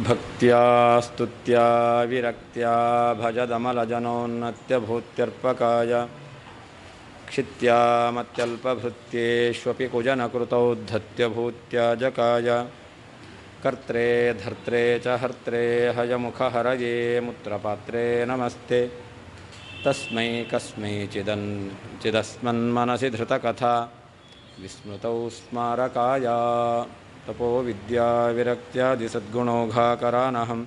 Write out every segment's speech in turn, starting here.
ಭಕ್ತ್ಯಾ ಸ್ತುತ್ಯಾ ವಿರಕ್ತ್ಯಾ ಭಜದಮಲಜನೋನ್ನತ್ಯಭೂತ್ಯರ್ಪಕಾಯ ಕ್ಷಿತ್ಯಾ ಮತ್ಯಲ್ಪಭೃತ್ಯೇಷ್ವಪಿ ಕುಜನಕೃತೌದ್ಧತ್ಯಭೂತ್ಯಾಜಕಾಯ ಕರ್ತ್ರೇ ಧರ್ತ್ರೇ ಚ ಹರ್ತ್ರೇ ಹಯಮುಖಹರಯೇ ಮುತ್ರಪಾತ್ರೇ ನಮಸ್ತೆ ತಸ್ಮೈ ಕಸ್ಮೈಚಿದಸ್ಮನ್ಮನಸಿ ಧೃತಕಥಾ ವಿಸ್ಮೃತೌ ಸ್ಮಾರಕಾಯ ತಪೋ ವಿದ್ಯಾ ವಿರಕ್ತ್ಯಾದಿ ಸದ್ಗುಣೌಘಾಕರಾನಹಂ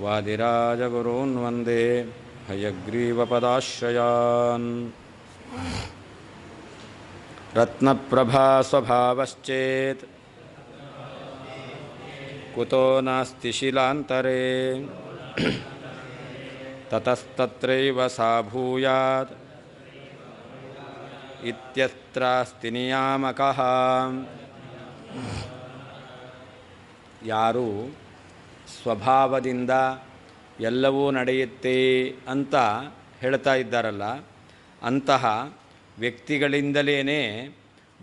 ವಾದಿರಾಜಗುರೂನ್ ವಂದೇ ಹಯಗ್ರೀವಪದಾಶ್ರಯಾನ್. ರತ್ನಪ್ರಭಾ ಸ್ವಭಾವಶ್ಚೇತ್ ಕುತೋ ನಾಸ್ತಿ ಶಿಲಾಂತರೇ ತತಸ್ತತ್ರೈವ ಸಾ ಭೂಯಾತ್ ಇತ್ಯತ್ರಾಸ್ತಿ ನಿಯಾಮಕಃ. ಯಾರು ಸ್ವಭಾವದಿಂದ ಎಲ್ಲವೂ ನಡೆಯುತ್ತೆ ಅಂತ ಹೇಳ್ತಾ ಇದ್ದಾರಲ್ಲ, ಅಂತಹ ವ್ಯಕ್ತಿಗಳಿಂದಲೇ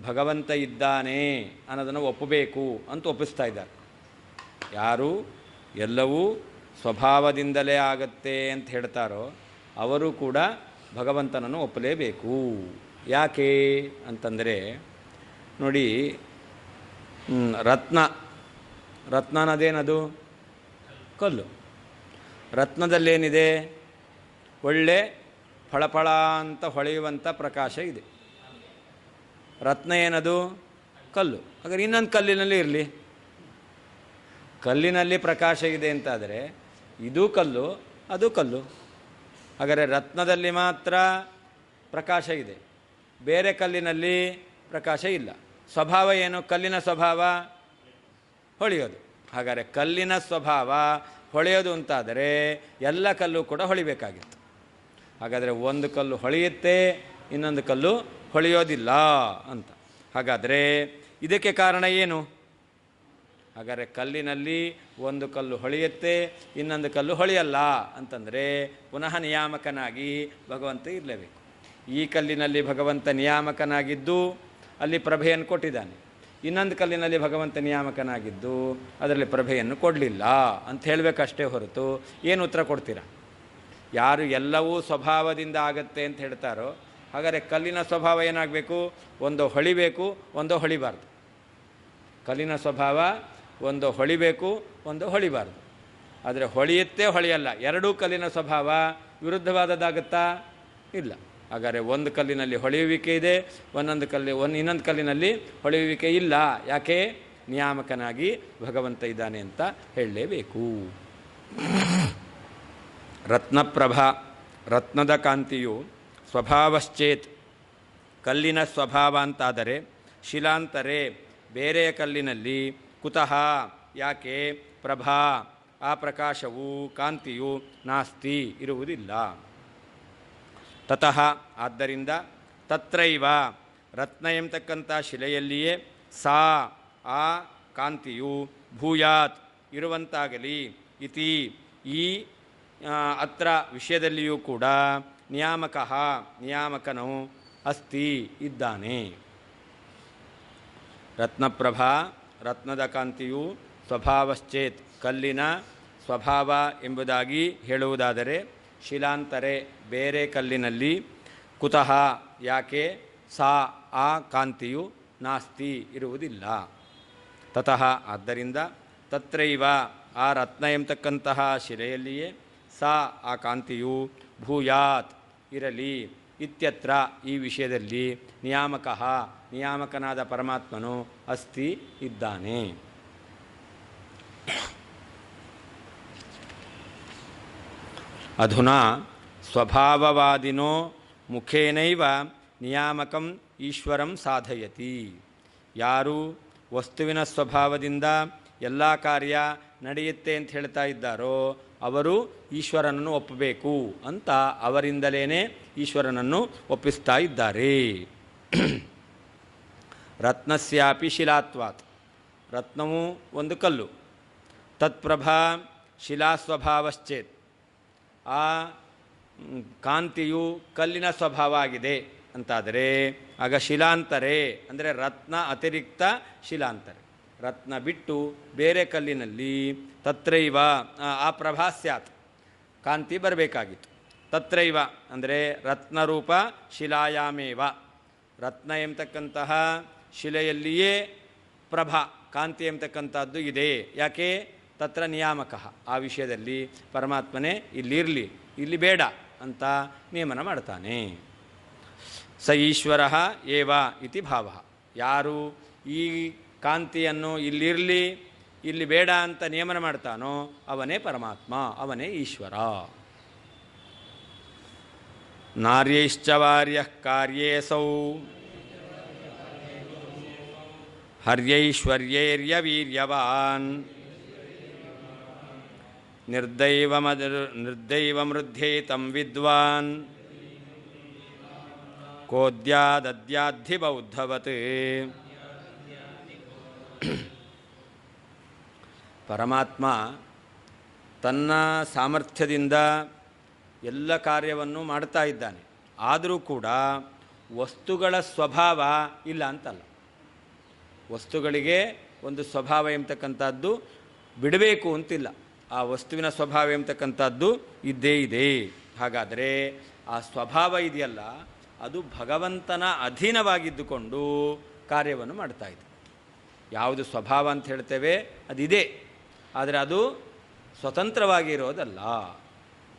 ಭಗವಂತ ಇದ್ದಾನೆ ಅನ್ನೋದನ್ನು ಒಪ್ಪಬೇಕು ಅಂತ ಒಪ್ಪಿಸ್ತಾ ಇದ್ದಾರೆ. ಯಾರು ಎಲ್ಲವೂ ಸ್ವಭಾವದಿಂದಲೇ ಆಗತ್ತೆ ಅಂತ ಹೇಳ್ತಾರೋ ಅವರು ಕೂಡ ಭಗವಂತನನ್ನು ಒಪ್ಪಲೇಬೇಕು. ಯಾಕೆ ಅಂತಂದರೆ ನೋಡಿ, ರತ್ನ ಅನ್ನೋದೇನದು? ಕಲ್ಲು. ರತ್ನದಲ್ಲೇನಿದೆ? ಒಳ್ಳೆ ಫಳಫಳ ಅಂತ ಹೊಳೆಯುವಂಥ ಪ್ರಕಾಶ ಇದೆ. ರತ್ನ ಏನದು? ಕಲ್ಲು. ಹಾಗಾದ್ರೆ ಇನ್ನೊಂದು ಕಲ್ಲಿನಲ್ಲಿ ಇರಲಿ, ಕಲ್ಲಿನಲ್ಲಿ ಪ್ರಕಾಶ ಇದೆ ಅಂತಾದರೆ ಇದು ಕಲ್ಲು, ಅದು ಕಲ್ಲು. ಹಾಗಾದರೆ ರತ್ನದಲ್ಲಿ ಮಾತ್ರ ಪ್ರಕಾಶ ಇದೆ, ಬೇರೆ ಕಲ್ಲಿನಲ್ಲಿ ಪ್ರಕಾಶ ಇಲ್ಲ. ಸ್ವಭಾವ ಏನು? ಕಲ್ಲಿನ ಸ್ವಭಾವ ಹೊಳೆಯೋದು. ಹಾಗಾದರೆ ಕಲ್ಲಿನ ಸ್ವಭಾವ ಹೊಳೆಯೋದು ಅಂತಾದರೆ ಎಲ್ಲ ಕಲ್ಲು ಕೂಡ ಹೊಳಿಬೇಕಾಗಿತ್ತು. ಹಾಗಾದರೆ ಒಂದು ಕಲ್ಲು ಹೊಳೆಯುತ್ತೆ, ಇನ್ನೊಂದು ಕಲ್ಲು ಹೊಳೆಯೋದಿಲ್ಲ ಅಂತ. ಹಾಗಾದರೆ ಇದಕ್ಕೆ ಕಾರಣ ಏನು? ಹಾಗಾದರೆ ಕಲ್ಲಿನಲ್ಲಿ ಒಂದು ಕಲ್ಲು ಹೊಳೆಯುತ್ತೆ, ಇನ್ನೊಂದು ಕಲ್ಲು ಹೊಳೆಯಲ್ಲ ಅಂತಂದರೆ ಪುನಃ ನಿಯಾಮಕನಾಗಿ ಭಗವಂತ ಇರಲೇಬೇಕು. ಈ ಕಲ್ಲಿನಲ್ಲಿ ಭಗವಂತ ನಿಯಾಮಕನಾಗಿದ್ದು ಅಲ್ಲಿ ಪ್ರಭೆಯನ್ನು ಕೊಟ್ಟಿದ್ದಾನೆ, ಇನ್ನೊಂದು ಕಲ್ಲಿನಲ್ಲಿ ಭಗವಂತ ನಿಯಾಮಕನಾಗಿದ್ದು ಅದರಲ್ಲಿ ಪ್ರಭೆಯನ್ನು ಕೊಡಲಿಲ್ಲ ಅಂತ ಹೇಳಬೇಕಷ್ಟೇ ಹೊರತು ಏನು ಉತ್ತರ ಕೊಡ್ತೀರಾ? ಯಾರು ಎಲ್ಲವೂ ಸ್ವಭಾವದಿಂದ ಆಗತ್ತೆ ಅಂತ ಹೇಳ್ತಾರೋ ಹಾಗಾದರೆ ಕಲ್ಲಿನ ಸ್ವಭಾವ ಏನಾಗಬೇಕು? ಒಂದು ಹೊಳಿಬೇಕು, ಒಂದು ಹೊಳಿಬಾರ್ದು. ಕಲ್ಲಿನ ಸ್ವಭಾವ ಒಂದು ಹೊಳಿಬೇಕು, ಒಂದು ಹೊಳಿಬಾರ್ದು. ಆದರೆ ಹೊಳೆಯುತ್ತೆ, ಹೊಳೆಯಲ್ಲ, ಎರಡೂ ಕಲ್ಲಿನ ಸ್ವಭಾವ ವಿರುದ್ಧವಾದದ್ದಾಗುತ್ತಾ? ಇಲ್ಲ. ಹಾಗಾದರೆ ಒಂದು ಕಲ್ಲಿನಲ್ಲಿ ಹೊಳೆಯುವಿಕೆ ಇದೆ, ಇನ್ನೊಂದು ಕಲ್ಲಿನಲ್ಲಿ ಹೊಳೆಯುವಿಕೆ ಇಲ್ಲ. ಯಾಕೆ? ನಿಯಾಮಕನಾಗಿ ಭಗವಂತ ಇದ್ದಾನೆ ಅಂತ ಹೇಳಲೇಬೇಕು. ರತ್ನಪ್ರಭಾ, ರತ್ನದ ಕಾಂತಿಯು ಸ್ವಭಾವಶ್ಚೇತ್, ಕಲ್ಲಿನ ಸ್ವಭಾವ ಅಂತಾದರೆ, ಶಿಲಾಂತರೇ, ಬೇರೆಯ ಕಲ್ಲಿನಲ್ಲಿ, ಕುತಃ, ಯಾಕೆ, ಪ್ರಭಾ, ಆ ಪ್ರಕಾಶವು ಕಾಂತಿಯು ನಾಸ್ತಿ, ಇರುವುದಿಲ್ಲ. ತತಃ, ಆದ್ದರಿಂದ, ತತ್ರೈವ, ರತ್ನ ಎಂಬತಕ್ಕಂಥ ಶಿಲೆಯಲ್ಲಿಯೇ, ಸಾ, ಆ ಕಾಂತಿಯು, ಭೂಯಾತ್, ಇರುವಂತಾಗಲಿ, ಇತಿ, ಈ ಅತ್ರ ವಿಷಯದಲ್ಲಿಯೂ ಕೂಡ, ನಿಯಾಮಕಃ, ನಿಯಾಮಕನು, ಅಸ್ತಿ, ಇದ್ದಾನೆ. ರತ್ನಪ್ರಭಾ, ರತ್ನದ ಕಾಂತಿಯು, ಸ್ವಭಾವಶ್ಚೇತ್, ಕಲ್ಲಿನ ಸ್ವಭಾವ ಎಂಬುದಾಗಿ ಹೇಳುವುದಾದರೆ, ಶಿಲಾಂತರೆ, ಬೇರೆ ಕಲ್ಲಿನಲ್ಲಿ, ಕುತಃ, ಯಾಕೆ, ಸಾ, ಆ ಕಾಂತಿಯು, ನಾಸ್ತಿ, ಇರುವುದಿಲ್ಲ. ತತಃ, ಆದ್ದರಿಂದ, ತತ್ರೈವ, ಆ ರತ್ನ ಎಂಬತಕ್ಕಂತಹ ಶಿಲೆಯಲ್ಲಿಯೇ, ಸಾ, ಆ ಕಾಂತಿಯು, ಭೂಯಾತ್, ಇರಲಿ, ಇತ್ಯತ್ರ, ಈ ವಿಷಯದಲ್ಲಿ, ನಿಯಾಮಕಃ, ನಿಯಾಮಕನಾದ ಪರಮಾತ್ಮನು, ಅಸ್ತಿ, ಇದ್ದಾನೆ. ಅಧುನಾ ಸ್ವಭಾವವಾದಿನೋ ಮುಖೇನೈವ ನಿಯಾಮಕಂ ಈಶ್ವರಂ ಸಾಧಯತಿ. ಯಾರು ವಸ್ತುವಿನ ಸ್ವಭಾವದಿಂದ ಎಲ್ಲ ಕಾರ್ಯ ನಡೆಯುತ್ತೆ ಅಂತ ಹೇಳ್ತಾ ಇದ್ದಾರೋ ಅವರು ಈಶ್ವರನನ್ನು ಒಪ್ಪಬೇಕು ಅಂತ ಅವರಿಂದಲೇ ಈಶ್ವರನನ್ನು ಒಪ್ಪಿಸ್ತಾ ಇದ್ದಾರೆ. ರತ್ನಸ್ಯಾಪಿ ಶಿಲಾತ್ವಾತ್, ರತ್ನವು ಒಂದು ಕಲ್ಲು, ತತ್ಪ್ರಭಾ ಶಿಲಾಸ್ವಭಾವಶ್ಚೇತ್, ಆ ಕಾಂತಿಯು ಕಲ್ಲಿನ ಸ್ವಭಾವ ಆಗಿದೆ ಅಂತಾದರೆ ಆಗ ಶಿಲಾಂತರೆ ಅಂದರೆ ರತ್ನ ಅತಿರಿಕ್ತ ಶಿಲಾಂತರೆ. ರತ್ನ ಬಿಟ್ಟು ಬೇರೆ ಕಲ್ಲಿನಲ್ಲಿ ತತ್ರೈವ ಆ ಪ್ರಭಾ ಸ್ಯಾತ್, ಕಾಂತಿ ಬರಬೇಕಾಗಿತ್ತು. ತತ್ರೈವ ಅಂದರೆ ರತ್ನರೂಪ ಶಿಲಾಯಾಮೇವ, ರತ್ನ ಎಂಬತಕ್ಕಂತಹ ಶಿಲೆಯಲ್ಲಿಯೇ ಪ್ರಭಾ ಕಾಂತಿ ಎಂಬತಕ್ಕಂಥದ್ದು ಇದೆ. ಯಾಕೆ? ತತ್ರ ನಿಯಾಮಕ, ಆ ವಿಷಯದಲ್ಲಿ ಪರಮಾತ್ಮನೇ ಇಲ್ಲಿರಲಿ, ಇಲ್ಲಿ ಬೇಡ ಅಂತ ನೇಮನ ಮಾಡ್ತಾನೆ. ಸ ಈಶ್ವರ ಏವ ಇತಿ ಭಾವ. ಯಾರು ಈ ಕಾಂತಿಯನ್ನು ಇಲ್ಲಿರಲಿ ಇಲ್ಲಿ ಬೇಡ ಅಂತ ನೇಮನ ಮಾಡ್ತಾನೋ ಅವನೇ ಪರಮಾತ್ಮ, ಅವನೇ ಈಶ್ವರ. ನಾರ್ಯೈಶ್ಚ ವಾರ್ಯಃ ಕಾರ್ಯೇಸೌ ಹರ್ಯೈಶ್ವರ್ಯೈರ್ಯವೀರ್ಯವಾನ್ ನಿರ್ದೈವಮೃಧ್ಯೈತಂ ವಿದ್ವಾನ್ ಕೋದ್ಯಾದದ್ಯಾಧಿ ಬೌದ್ಧವತ್. ಪರಮಾತ್ಮ ತನ್ನ ಸಾಮರ್ಥ್ಯದಿಂದ ಎಲ್ಲ ಕಾರ್ಯವನ್ನು ಮಾಡ್ತಾ ಇದ್ದಾನೆ. ಆದರೂ ಕೂಡ ವಸ್ತುಗಳ ಸ್ವಭಾವ ಇಲ್ಲ ಅಂತಲ್ಲ. ವಸ್ತುಗಳಿಗೆ ಒಂದು ಸ್ವಭಾವ ಎಂಬತಕ್ಕಂಥದ್ದು ಬಿಡಬೇಕು ಅಂತಿಲ್ಲ. ಆ ವಸ್ತುವಿನ ಸ್ವಭಾವ ಎಂಬತಕ್ಕಂಥದ್ದು ಇದ್ದೇ ಇದೆ. ಹಾಗಾದರೆ ಆ ಸ್ವಭಾವ ಇದೆಯಲ್ಲ, ಅದು ಭಗವಂತನ ಅಧೀನವಾಗಿದ್ದುಕೊಂಡು ಕಾರ್ಯವನ್ನು ಮಾಡ್ತಾ ಇದೆ. ಯಾವುದು ಸ್ವಭಾವ ಅಂತ ಹೇಳ್ತೇವೆ ಅದಿದೆ, ಆದರೆ ಅದು ಸ್ವತಂತ್ರವಾಗಿ ಇರೋದಲ್ಲ,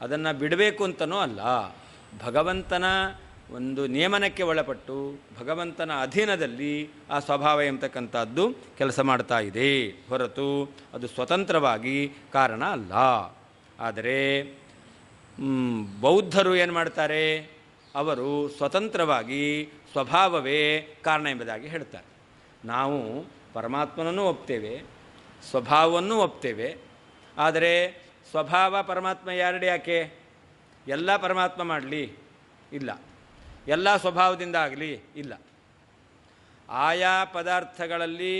ಅದನ್ನು ಬಿಡಬೇಕು ಅಂತನೂ ಅಲ್ಲ. ಭಗವಂತನ ಒಂದು ನಿಯಮನಕ್ಕೆ ಒಳಪಟ್ಟು ಭಗವಂತನ ಅಧೀನದಲ್ಲಿ ಆ ಸ್ವಭಾವ ಎಂಬತಕ್ಕಂಥದ್ದು ಕೆಲಸ ಮಾಡ್ತಾ ಇದೆ, ಹೊರತು ಅದು ಸ್ವತಂತ್ರವಾಗಿ ಕಾರಣ ಅಲ್ಲ. ಆದರೆ ಬೌದ್ಧರು ಏನು ಮಾಡ್ತಾರೆ? ಅವರು ಸ್ವತಂತ್ರವಾಗಿ ಸ್ವಭಾವವೇ ಕಾರಣ ಎಂಬುದಾಗಿ ಹೇಳ್ತಾರೆ. ನಾವು ಪರಮಾತ್ಮನನ್ನು ಒಪ್ತೇವೆ, ಸ್ವಭಾವವನ್ನು ಒಪ್ತೇವೆ. ಆದರೆ ಸ್ವಭಾವ ಪರಮಾತ್ಮ ಎರಡು ಯಾಕೆ? ಎಲ್ಲ ಪರಮಾತ್ಮ ಮಾಡಲಿ ಇಲ್ಲ, ಎಲ್ಲ ಸ್ವಭಾವದಿಂದ ಆಗಲಿ ಇಲ್ಲ. ಆಯಾ ಪದಾರ್ಥಗಳಲ್ಲಿ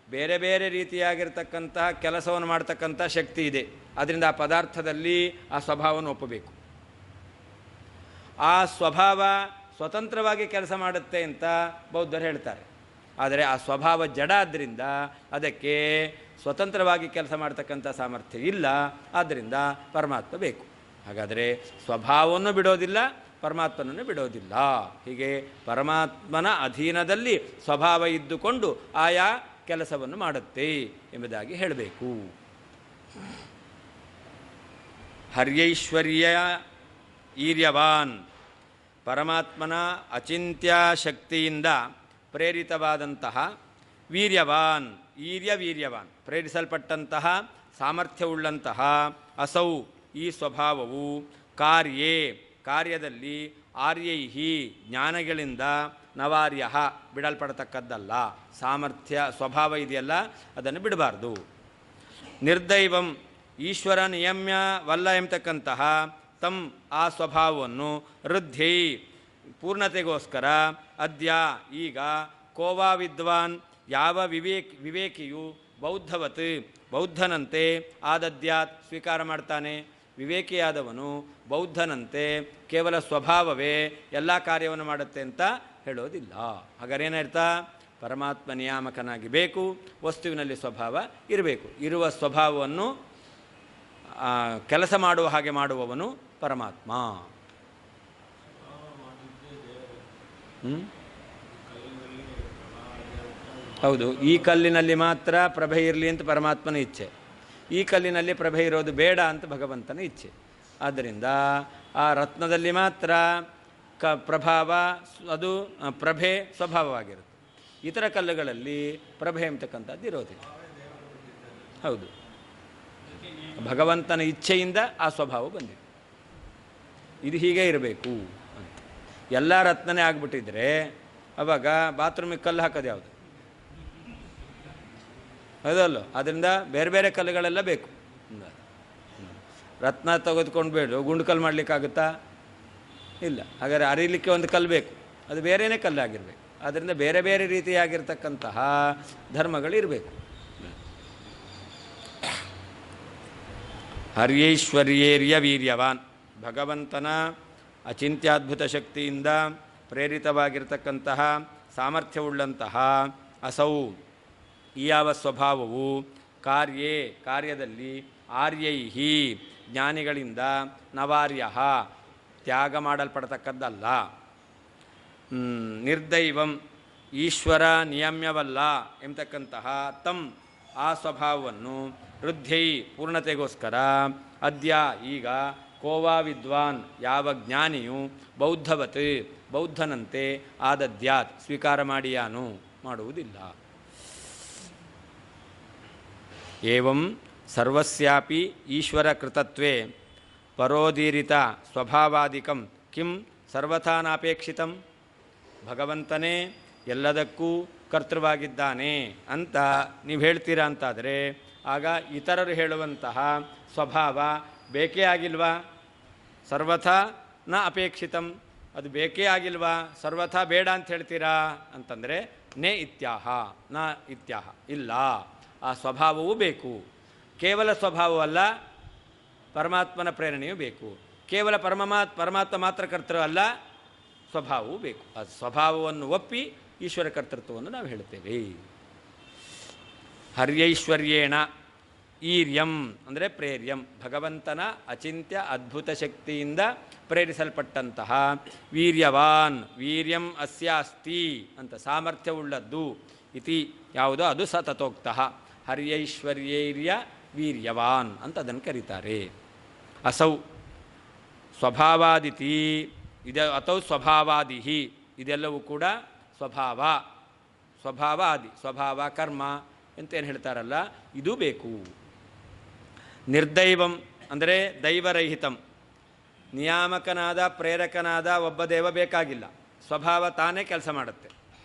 ಬೇರೆ ಬೇರೆ ರೀತಿಯಾಗಿರ್ತಕ್ಕಂತಹ ಕೆಲಸವನ್ನು ಮಾಡ್ತಕ್ಕಂಥ ಶಕ್ತಿ ಇದೆ. ಅದರಿಂದ ಆ ಪದಾರ್ಥದಲ್ಲಿ ಆ ಸ್ವಭಾವವನ್ನು ಒಪ್ಪಬೇಕು. ಆ ಸ್ವಭಾವ ಸ್ವತಂತ್ರವಾಗಿ ಕೆಲಸ ಮಾಡುತ್ತೆ ಅಂತ ಬೌದ್ಧರು ಹೇಳ್ತಾರೆ. ಆದರೆ ಆ ಸ್ವಭಾವ ಜಡ ಆದ್ದರಿಂದ ಅದಕ್ಕೆ ಸ್ವತಂತ್ರವಾಗಿ ಕೆಲಸ ಮಾಡ್ತಕ್ಕಂಥ ಸಾಮರ್ಥ್ಯ ಇಲ್ಲ. ಆದ್ದರಿಂದ ಪರಮಾತ್ಮ ಬೇಕು. ಹಾಗಾದರೆ ಸ್ವಭಾವವನ್ನು ಬಿಡೋದಿಲ್ಲ, ಪರಮಾತ್ಮನನ್ನು ಬಿಡೋದಿಲ್ಲ. ಹೀಗೆ ಪರಮಾತ್ಮನ ಅಧೀನದಲ್ಲಿ ಸ್ವಭಾವ ಇದ್ದುಕೊಂಡು ಆಯಾ ಕೆಲಸವನ್ನು ಮಾಡುತ್ತೆ ಎಂಬುದಾಗಿ ಹೇಳಬೇಕು. ಹರ್ಯೈಶ್ವರ್ಯ ಈರ್ಯವಾನ್, ಪರಮಾತ್ಮನ ಅಚಿಂತ್ಯ ಶಕ್ತಿಯಿಂದ ಪ್ರೇರಿತವಾದಂತಹ ವೀರ್ಯವಾನ್, ವೀರ್ಯವಾನ್ ಪ್ರೇರಿಸಲ್ಪಟ್ಟಂತಹ ಸಾಮರ್ಥ್ಯವುಳ್ಳಂತಹ ಅಸೌ, ಈ ಸ್ವಭಾವವು ಕಾರ್ಯದಲ್ಲಿ ಆರ್ಯೈಹಿ ಜ್ಞಾನಗಳಿಂದ ನವಾರ್ಯ ಬಿಡಲ್ಪಡತಕ್ಕದ್ದಲ್ಲ. ಸಾಮರ್ಥ್ಯ ಸ್ವಭಾವ ಇದೆಯಲ್ಲ ಅದನ್ನು ಬಿಡಬಾರ್ದು. ನಿರ್ದೈವಂ, ಈಶ್ವರ ನಿಯಮ್ಯವಲ್ಲ ಎಂಬತಕ್ಕಂತಹ ತಮ್ ಆ ಸ್ವಭಾವವನ್ನು ವೃದ್ಧಿ ಪೂರ್ಣತೆಗೋಸ್ಕರ ಅದ್ಯ ಈಗ ಕೋವಾ ವಿದ್ವಾನ್, ಯಾವ ವಿವೇಕಿಯು ಬೌದ್ಧವತ್ ಬೌದ್ಧನಂತೆ ಆದದ್ಯಾತ್ ಸ್ವೀಕಾರ ಮಾಡ್ತಾನೆ. ವಿವೇಕಿಯಾದವನು ಬೌದ್ಧನಂತೆ ಕೇವಲ ಸ್ವಭಾವವೇ ಎಲ್ಲ ಕಾರ್ಯವನ್ನು ಮಾಡುತ್ತೆ ಅಂತ ಹೇಳೋದಿಲ್ಲ. ಹಾಗಾದ್ರೆ ಏನರ್ಥ? ಪರಮಾತ್ಮ ನಿಯಾಮಕನಾಗಿ ಬೇಕು, ವಸ್ತುವಿನಲ್ಲಿ ಸ್ವಭಾವ ಇರಬೇಕು. ಇರುವ ಸ್ವಭಾವವನ್ನು ಕೆಲಸ ಮಾಡುವ ಹಾಗೆ ಮಾಡುವವನು ಪರಮಾತ್ಮ. ಹೌದು, ಈ ಕಲ್ಲಿನಲ್ಲಿ ಮಾತ್ರ ಪ್ರಭೆ ಇರಲಿ ಅಂತ ಪರಮಾತ್ಮನ ಇಚ್ಛೆ, ಈ ಕಲ್ಲಿನಲ್ಲಿ ಪ್ರಭೆ ಇರೋದು ಬೇಡ ಅಂತ ಭಗವಂತನ ಇಚ್ಛೆ. ಆದ್ದರಿಂದ ಆ ರತ್ನದಲ್ಲಿ ಮಾತ್ರ ಪ್ರಭಾವ, ಅದು ಪ್ರಭೆ ಸ್ವಭಾವವಾಗಿರುತ್ತೆ. ಇತರ ಕಲ್ಲುಗಳಲ್ಲಿ ಪ್ರಭೆ ಎಂಬತಕ್ಕಂಥದ್ದು ಇರೋದಿಲ್ಲ. ಹೌದು, ಭಗವಂತನ ಇಚ್ಛೆಯಿಂದ ಆ ಸ್ವಭಾವ ಬಂದಿದೆ. ಇದು ಹೀಗೆ ಇರಬೇಕು ಅಂತ. ಎಲ್ಲ ರತ್ನನೇ ಆಗಿಬಿಟ್ಟಿದ್ರೆ ಅವಾಗ ಬಾತ್ರೂಮಿಗೆ ಕಲ್ಲು ಹಾಕೋದು ಯಾವುದು? ಹೌದಲ್ಲ? ಅದರಿಂದ ಬೇರೆ ಬೇರೆ ಕಲ್ಲುಗಳೆಲ್ಲ ಬೇಕು. ರತ್ನ ತೆಗೆದುಕೊಂಡು ಬೇಡ ಗುಂಡು ಕಲ್ಲು ಮಾಡಲಿಕ್ಕಾಗುತ್ತಾ? ಇಲ್ಲ. ಹಾಗಾದರೆ ಅರಿಲಿಕ್ಕೆ ಒಂದು ಕಲ್ಲು ಬೇಕು, ಅದು ಬೇರೆಯೇ ಕಲ್ಲಾಗಿರಬೇಕು. ಅದರಿಂದ ಬೇರೆ ಬೇರೆ ರೀತಿಯಾಗಿರ್ತಕ್ಕಂತಹ ಧರ್ಮಗಳಿರಬೇಕು. ಹರ್ಯೈಶ್ವರ್ಯೇರ್ಯ ವೀರ್ಯವಾನ್, ಭಗವಂತನ ಅಚಿಂತ್ಯದ್ಭುತ ಶಕ್ತಿಯಿಂದ ಪ್ರೇರಿತವಾಗಿರ್ತಕ್ಕಂತಹ ಸಾಮರ್ಥ್ಯವುಳ್ಳಂತಹ ಅಸೌ ಈ ಯಾವ ಸ್ವಭಾವವು ಕಾರ್ಯದಲ್ಲಿ ಆರ್ಯೈಹಿ ಜ್ಞಾನಿಗಳಿಂದ ನವಾರ್ಯ ತ್ಯಾಗ ಮಾಡಲ್ಪಡತಕ್ಕದ್ದಲ್ಲ. ನಿರ್ದೈವಂ ಈಶ್ವರ ನಿಯಮ್ಯವಲ್ಲ ಎಂಬತಕ್ಕಂತಹ ಆ ಸ್ವಭಾವವನ್ನು ವೃದ್ಧೈ ಪೂರ್ಣತೆಗೋಸ್ಕರ ಅದ್ಯ ಈಗ ಕೋವಾ ವಿದ್ವಾನ್ ಯಾವ ಜ್ಞಾನಿಯು ಬೌದ್ಧನಂತೆ ಆದದ್ಯಾತ್ ಸ್ವೀಕಾರ ಮಾಡಿಯಾನು ಮಾಡುವುದಿಲ್ಲ. ಏವಂ ಸರ್ವಸ್ಯಾಪಿ ಈಶ್ವರ ಕೃತತ್ವೇ ಪರೋದೀರಿತ ಸ್ವಭಾವಾದಿಕಂ ಕಿಂ ಸರ್ವಥಾ ನಾಪೇಕ್ಷಿತಂ. ಭಗವಂತನೇ ಎಲ್ಲದಕ್ಕೂ ಕರ್ತೃವಾಗಿದ್ದಾನೆ ಅಂತ ನೀವು ಹೇಳ್ತೀರಾ ಅಂತಾದರೆ ಆಗ ಇತರರು ಹೇಳುವಂತಹ ಸ್ವಭಾವ ಬೇಕೇ ಆಗಿಲ್ವಾ? ಸರ್ವಥಾ ನ ಅಪೇಕ್ಷಿತಂ, ಅದು ಬೇಕೇ ಆಗಿಲ್ವಾ? ಸರ್ವಥಾ ಬೇಡ ಅಂತ ಹೇಳ್ತೀರಾ ಅಂತಂದರೆ ನೇ ಇತ್ಯಾಹ ನ ಇತ್ಯಾಹ, ಇಲ್ಲ, ಆ ಸ್ವಭಾವವೂ ಬೇಕು. ಕೇವಲ ಸ್ವಭಾವವಲ್ಲ, ಪರಮಾತ್ಮನ ಪ್ರೇರಣೆಯೂ ಬೇಕು. ಕೇವಲ ಪರಮಾತ್ಮ ಮಾತ್ರ ಕರ್ತೃ ಅಲ್ಲ, ಸ್ವಭಾವವೂ ಬೇಕು. ಆ ಸ್ವಭಾವವನ್ನು ಒಪ್ಪಿ ಈಶ್ವರ ಕರ್ತೃತ್ವವನ್ನು ನಾವು ಹೇಳ್ತೇವೆ. ಹರ್ಯೈಶ್ವರ್ಯೇಣ ಈರ್ಯಂ ಅಂದರೆ ಪ್ರೇರ್ಯಂ, ಭಗವಂತನ ಅಚಿಂತ್ಯ ಅದ್ಭುತ ಶಕ್ತಿಯಿಂದ ಪ್ರೇರಿಸಲ್ಪಟ್ಟಂತಹ ವೀರ್ಯವಾನ್, ವೀರ್ಯಂ ಅಸ್ಯ ಅಸ್ತಿ ಅಂತ ಸಾಮರ್ಥ್ಯವುಳ್ಳದ್ದು ಇತಿ ಯಾವುದೋ ಅದು ಸ ತಥೋಕ್ತಃ. ಹರ್ಯೈಶ್ವರ್ಯೈರ್ಯ ವೀರ್ಯವಾನ್ ಅಂತ ಅದನ್ನು ಕರೀತಾರೆ. ಅಸೌ ಸ್ವಭಾವಾದಿತಿ ಅಥೌ ಸ್ವಭಾವಾದಿಹಿ, ಇದೆಲ್ಲವೂ ಕೂಡ ಸ್ವಭಾವ ಆದಿ, ಸ್ವಭಾವ ಕರ್ಮ ಅಂತೇನು ಹೇಳ್ತಾರಲ್ಲ, ಇದು ಬೇಕು. ನಿರ್ದೈವಂ ಅಂದರೆ ದೈವರಹಿತಂ, ನಿಯಾಮಕನಾದ ಪ್ರೇರಕನಾದ ಒಬ್ಬ ದೇವ ಬೇಕಾಗಿಲ್ಲ, ಸ್ವಭಾವ ತಾನೇ ಕೆಲಸ ಮಾಡುತ್ತೆ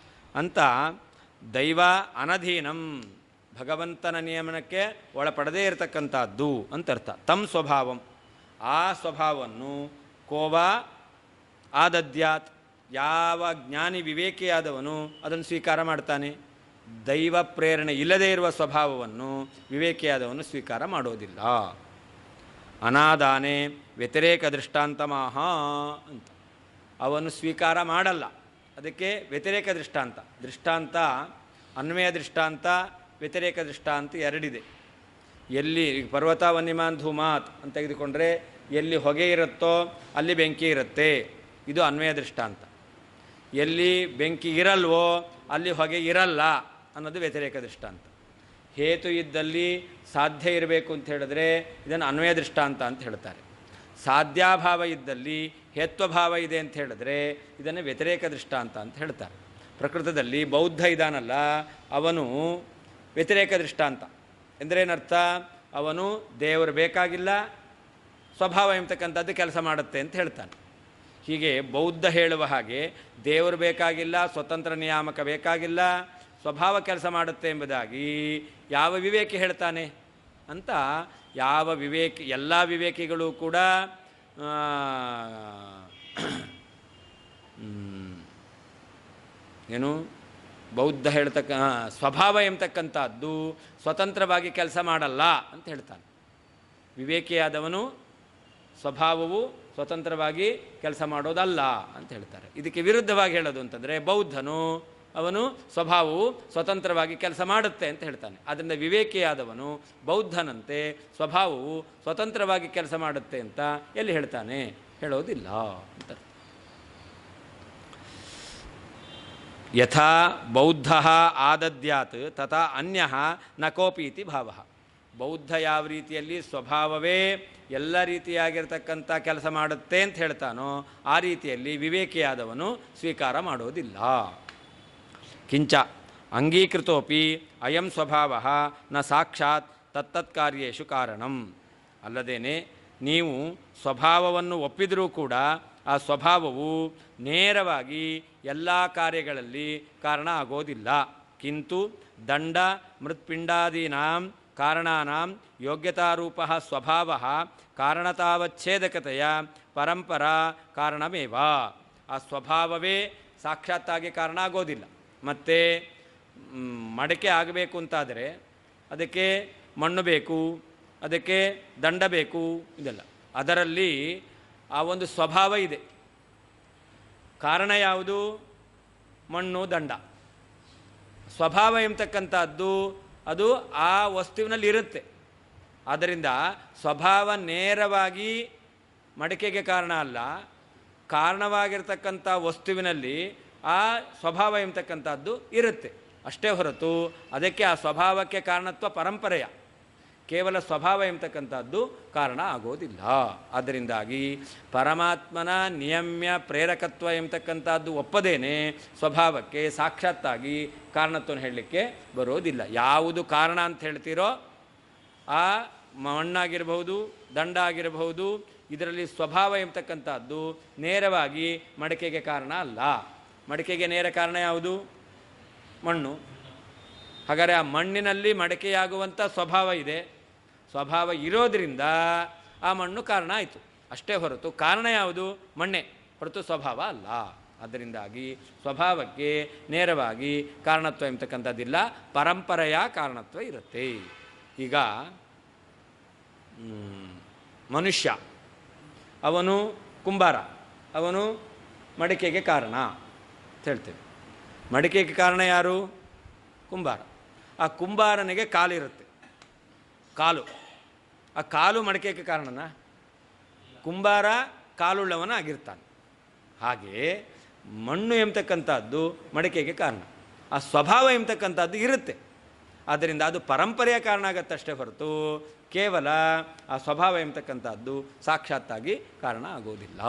ಅಂತ. ದೈವ ಅನಧೀನಂ, ಭಗವಂತನ ನಿಯಮನಕ್ಕೆ ಒಳಪಡದೇ ಇರತಕ್ಕಂಥದ್ದು ಅಂತರ್ಥ. ಸ್ವಭಾವಂ, ಆ ಸ್ವಭಾವವನ್ನು ಕೋವಾ ಆದದ್ಯಾತ್, ಯಾವ ಜ್ಞಾನಿ ವಿವೇಕಿಯಾದವನು ಅದನ್ನು ಸ್ವೀಕಾರ ಮಾಡ್ತಾನೆ. ದೈವ ಪ್ರೇರಣೆ ಇಲ್ಲದೇ ಇರುವ ಸ್ವಭಾವವನ್ನು ವಿವೇಕಿಯಾದವನು ಸ್ವೀಕಾರ ಮಾಡೋದಿಲ್ಲ. ಅನಾದಾನೆ ವ್ಯತಿರೇಕ ದೃಷ್ಟಾಂತಮಾಹ ಅಂತ ಅವನು ಸ್ವೀಕಾರ ಮಾಡಲ್ಲ. ಅದಕ್ಕೆ ವ್ಯತಿರೇಕ ದೃಷ್ಟಾಂತ ಅನ್ವಯ ದೃಷ್ಟಾಂತ, ವ್ಯತಿರೇಕ ದೃಷ್ಟಾಂತ ಎರಡಿದೆ. ಎಲ್ಲಿ ಪರ್ವತ ವನ್ಯಮಾನ್ ಧೂಮಾತ್ ಅಂತ ತೆಗೆದುಕೊಂಡ್ರೆ ಎಲ್ಲಿ ಹೊಗೆ ಇರುತ್ತೋ ಅಲ್ಲಿ ಬೆಂಕಿ ಇರುತ್ತೆ, ಇದು ಅನ್ವಯ ದೃಷ್ಟಾಂತ. ಎಲ್ಲಿ ಬೆಂಕಿ ಇರಲ್ವೋ ಅಲ್ಲಿ ಹೊಗೆ ಇರಲ್ಲ ಅನ್ನೋದು ವ್ಯತಿರೇಕ ದೃಷ್ಟಾಂತ. ಹೇತು ಇದ್ದಲ್ಲಿ ಸಾಧ್ಯ ಇರಬೇಕು ಅಂತ ಹೇಳಿದ್ರೆ ಇದನ್ನು ಅನ್ವಯ ದೃಷ್ಟಾಂತ ಅಂತ ಹೇಳ್ತಾರೆ. ಸಾಧ್ಯಾಭಾವ ಇದ್ದಲ್ಲಿ ಹೇತ್ವಭಾವ ಇದೆ ಅಂತ ಹೇಳಿದ್ರೆ ಇದನ್ನು ವ್ಯತಿರೇಕ ದೃಷ್ಟಾಂತ ಅಂತ ಹೇಳ್ತಾರೆ. ಪ್ರಕೃತದಲ್ಲಿ ಬೌದ್ಧ ಇದಾನಲ್ಲ, ಅವನು ವ್ಯತಿರೇಕ ದೃಷ್ಟಾಂತ ಎಂದರೇನರ್ಥ? ಅವನು ದೇವರು ಬೇಕಾಗಿಲ್ಲ, ಸ್ವಭಾವ ಎಂಬತಕ್ಕಂಥದ್ದು ಕೆಲಸ ಮಾಡುತ್ತೆ ಅಂತ ಹೇಳ್ತಾನೆ. ಹೀಗೆ ಬೌದ್ಧ ಹೇಳುವ ಹಾಗೆ ದೇವರು ಬೇಕಾಗಿಲ್ಲ, ಸ್ವತಂತ್ರ ನಿಯಾಮಕ ಬೇಕಾಗಿಲ್ಲ, ಸ್ವಭಾವ ಕೆಲಸ ಮಾಡುತ್ತೆ ಎಂಬುದಾಗಿ ಯಾವ ವಿವೇಕಿ ಹೇಳ್ತಾನೆ ಅಂತ. ಎಲ್ಲ ವಿವೇಕಿಗಳು ಕೂಡ ಏನು ಬೌದ್ಧ ಸ್ವಭಾವ ಎಂಬತಕ್ಕಂಥದ್ದು ಸ್ವತಂತ್ರವಾಗಿ ಕೆಲಸ ಮಾಡಲ್ಲ ಅಂತ ಹೇಳ್ತಾನೆ. ವಿವೇಕಿಯಾದವನು ಸ್ವಭಾವವು ಸ್ವತಂತ್ರವಾಗಿ ಕೆಲಸ ಮಾಡೋದಲ್ಲ ಅಂತ ಹೇಳ್ತಾರೆ. ಇದಕ್ಕೆ ವಿರುದ್ಧವಾಗಿ ಹೇಳೋದು ಅಂತಂದರೆ ಬೌದ್ಧನು ಅವನು ಸ್ವಭಾವವು ಸ್ವತಂತ್ರವಾಗಿ ಕೆಲಸ ಮಾಡುತ್ತೆ ಅಂತ ಹೇಳ್ತಾನೆ. ಆದ್ದರಿಂದ ವಿವೇಕಿಯಾದವನು ಬೌದ್ಧನಂತೆ ಸ್ವಭಾವವು ಸ್ವತಂತ್ರವಾಗಿ ಕೆಲಸ ಮಾಡುತ್ತೆ ಅಂತ ಎಲ್ಲಿ ಹೇಳ್ತಾನೆ? ಹೇಳೋದಿಲ್ಲ ಅಂತ. ಯಥಾ ಬೌದ್ಧ ಆದದ್ಯಾತ್ ತಥಾ ಅನ್ಯ ನ ಕೋಪಿ ಇತಿ ಭಾವ. ಬೌದ್ಧ ಯಾವ ರೀತಿಯಲ್ಲಿ ಸ್ವಭಾವವೇ ಎಲ್ಲ ರೀತಿಯಾಗಿರ್ತಕ್ಕಂಥ ಕೆಲಸ ಮಾಡುತ್ತೆ ಅಂತ ಹೇಳ್ತಾನೋ ಆ ರೀತಿಯಲ್ಲಿ ವಿವೇಕಿಯಾದವನು ಸ್ವೀಕಾರ ಮಾಡೋದಿಲ್ಲ. ಕಿಂಚ ಅಂಗೀಕೃತೋಪಿ ಅಯಂ ಸ್ವಭಾವ ನ ಸಾಕ್ಷಾತ್ ತತ್ತತ್ಕಾರ್ಯೇಷು ಕಾರಣಂ. ಅಲ್ಲದೇನೆ ನೀವು ಸ್ವಭಾವವನ್ನು ಒಪ್ಪಿದರೂ ಕೂಡ ಆ ಸ್ವಭಾವವು ನೇರವಾಗಿ ಎಲ್ಲ ಕಾರ್ಯಗಳಲ್ಲಿ ಕಾರಣ ಆಗೋದಿಲ್ಲ. ಕಿಂತು ದಂಡ ಮೃತ್ಪಿಂಡಾದೀನಾಂ ಕಾರಣಾನಾಂ ಯೋಗ್ಯತಾರೂಪ ಸ್ವಭಾವ ಕಾರಣತಾವಚ್ಛೇದಕತೆಯ ಪರಂಪರಾ ಕಾರಣಮೇವ. ಆ ಸ್ವಭಾವವೇ ಸಾಕ್ಷಾತ್ತಾಗಿ ಕಾರಣ ಆಗೋದಿಲ್ಲ. ಮತ್ತು ಮಡಕೆ ಆಗಬೇಕು ಅಂತಾದರೆ ಅದಕ್ಕೆ ಮಣ್ಣು ಬೇಕು, ಅದಕ್ಕೆ ದಂಡ ಬೇಕು, ಇದೆಲ್ಲ ಅದರಲ್ಲಿ ಆ ಒಂದು ಸ್ವಭಾವ ಇದೆ. ಕಾರಣ ಯಾವುದು? ಮಣ್ಣು ದಂಡ. ಸ್ವಭಾವ ಎಂಬತಕ್ಕಂಥದ್ದು ಅದು ಆ ವಸ್ತುವಿನಲ್ಲಿ ಇರುತ್ತೆ. ಆದ್ದರಿಂದ ಸ್ವಭಾವ ನೇರವಾಗಿ ಮಡಿಕೆಗೆ ಕಾರಣ ಅಲ್ಲ, ಕಾರಣವಾಗಿರ್ತಕ್ಕಂಥ ವಸ್ತುವಿನಲ್ಲಿ ಆ ಸ್ವಭಾವ ಎಂಬತಕ್ಕಂಥದ್ದು ಇರುತ್ತೆ ಅಷ್ಟೇ ಹೊರತು ಅದಕ್ಕೆ ಆ ಸ್ವಭಾವಕ್ಕೆ ಕಾರಣತ್ವ ಪರಂಪರೆಯ, ಕೇವಲ ಸ್ವಭಾವ ಎಂಬತಕ್ಕಂಥದ್ದು ಕಾರಣ ಆಗೋದಿಲ್ಲ. ಆದ್ದರಿಂದಾಗಿ ಪರಮಾತ್ಮನ ನಿಯಮ್ಯ ಪ್ರೇರಕತ್ವ ಎಂಬತಕ್ಕಂಥದ್ದು ಒಪ್ಪದೇನೆ ಸ್ವಭಾವಕ್ಕೆ ಸಾಕ್ಷಾತ್ತಾಗಿ ಕಾರಣತ್ವವನ್ನು ಹೇಳಲಿಕ್ಕೆ ಬರೋದಿಲ್ಲ. ಯಾವುದು ಕಾರಣ ಅಂತ ಹೇಳ್ತೀರೋ ಆ ಮಣ್ಣಾಗಿರಬಹುದು, ದಂಡ ಆಗಿರಬಹುದು, ಇದರಲ್ಲಿ ಸ್ವಭಾವ ಎಂಬತಕ್ಕಂಥದ್ದು ನೇರವಾಗಿ ಮಡಿಕೆಗೆ ಕಾರಣ ಅಲ್ಲ. ಮಡಿಕೆಗೆ ನೇರ ಕಾರಣ ಯಾವುದು? ಮಣ್ಣು. ಹಾಗಾದರೆ ಆ ಮಣ್ಣಿನಲ್ಲಿ ಮಡಿಕೆಯಾಗುವಂಥ ಸ್ವಭಾವ ಇದೆ. ಸ್ವಭಾವ ಇರೋದರಿಂದ ಆ ಮಣ್ಣು ಕಾರಣ ಆಯಿತು ಅಷ್ಟೇ ಹೊರತು ಕಾರಣ ಯಾವುದು? ಮಣ್ಣೆ, ಹೊರತು ಸ್ವಭಾವ ಅಲ್ಲ. ಅದರಿಂದಾಗಿ ಸ್ವಭಾವಕ್ಕೆ ನೇರವಾಗಿ ಕಾರಣತ್ವ ಎಂಬತಕ್ಕಂಥದ್ದಿಲ್ಲ, ಪರಂಪರೆಯ ಕಾರಣತ್ವ ಇರುತ್ತೆ. ಈಗ ಮನುಷ್ಯ, ಅವನು ಕುಂಬಾರ, ಅವನು ಮಡಿಕೆಗೆ ಕಾರಣ ಅಂತ ಹೇಳ್ತೇವೆ. ಮಡಿಕೆಗೆ ಕಾರಣ ಯಾರು? ಕುಂಬಾರ. ಆ ಕುಂಬಾರನಿಗೆ ಕಾಲಿರುತ್ತೆ, ಕಾಲು. ಆ ಕಾಲು ಮಡಿಕೆಗೆ ಕಾರಣನಾ? ಕುಂಬಾರ ಕಾಲುಳ್ಳವನ ಆಗಿರ್ತಾನೆ. ಹಾಗೆಯೇ ಮಣ್ಣು ಎಂಬತಕ್ಕಂಥದ್ದು ಮಡಿಕೆಗೆ ಕಾರಣ. ಆ ಸ್ವಭಾವ ಎಂಬತಕ್ಕಂಥದ್ದು ಇರುತ್ತೆ. ಆದ್ದರಿಂದ ಅದು ಪರಂಪರೆಯ ಕಾರಣ ಆಗತ್ತಷ್ಟೇ ಹೊರತು ಕೇವಲ ಆ ಸ್ವಭಾವ ಎಂಬತಕ್ಕಂಥದ್ದು ಸಾಕ್ಷಾತ್ತಾಗಿ ಕಾರಣ ಆಗೋದಿಲ್ಲ.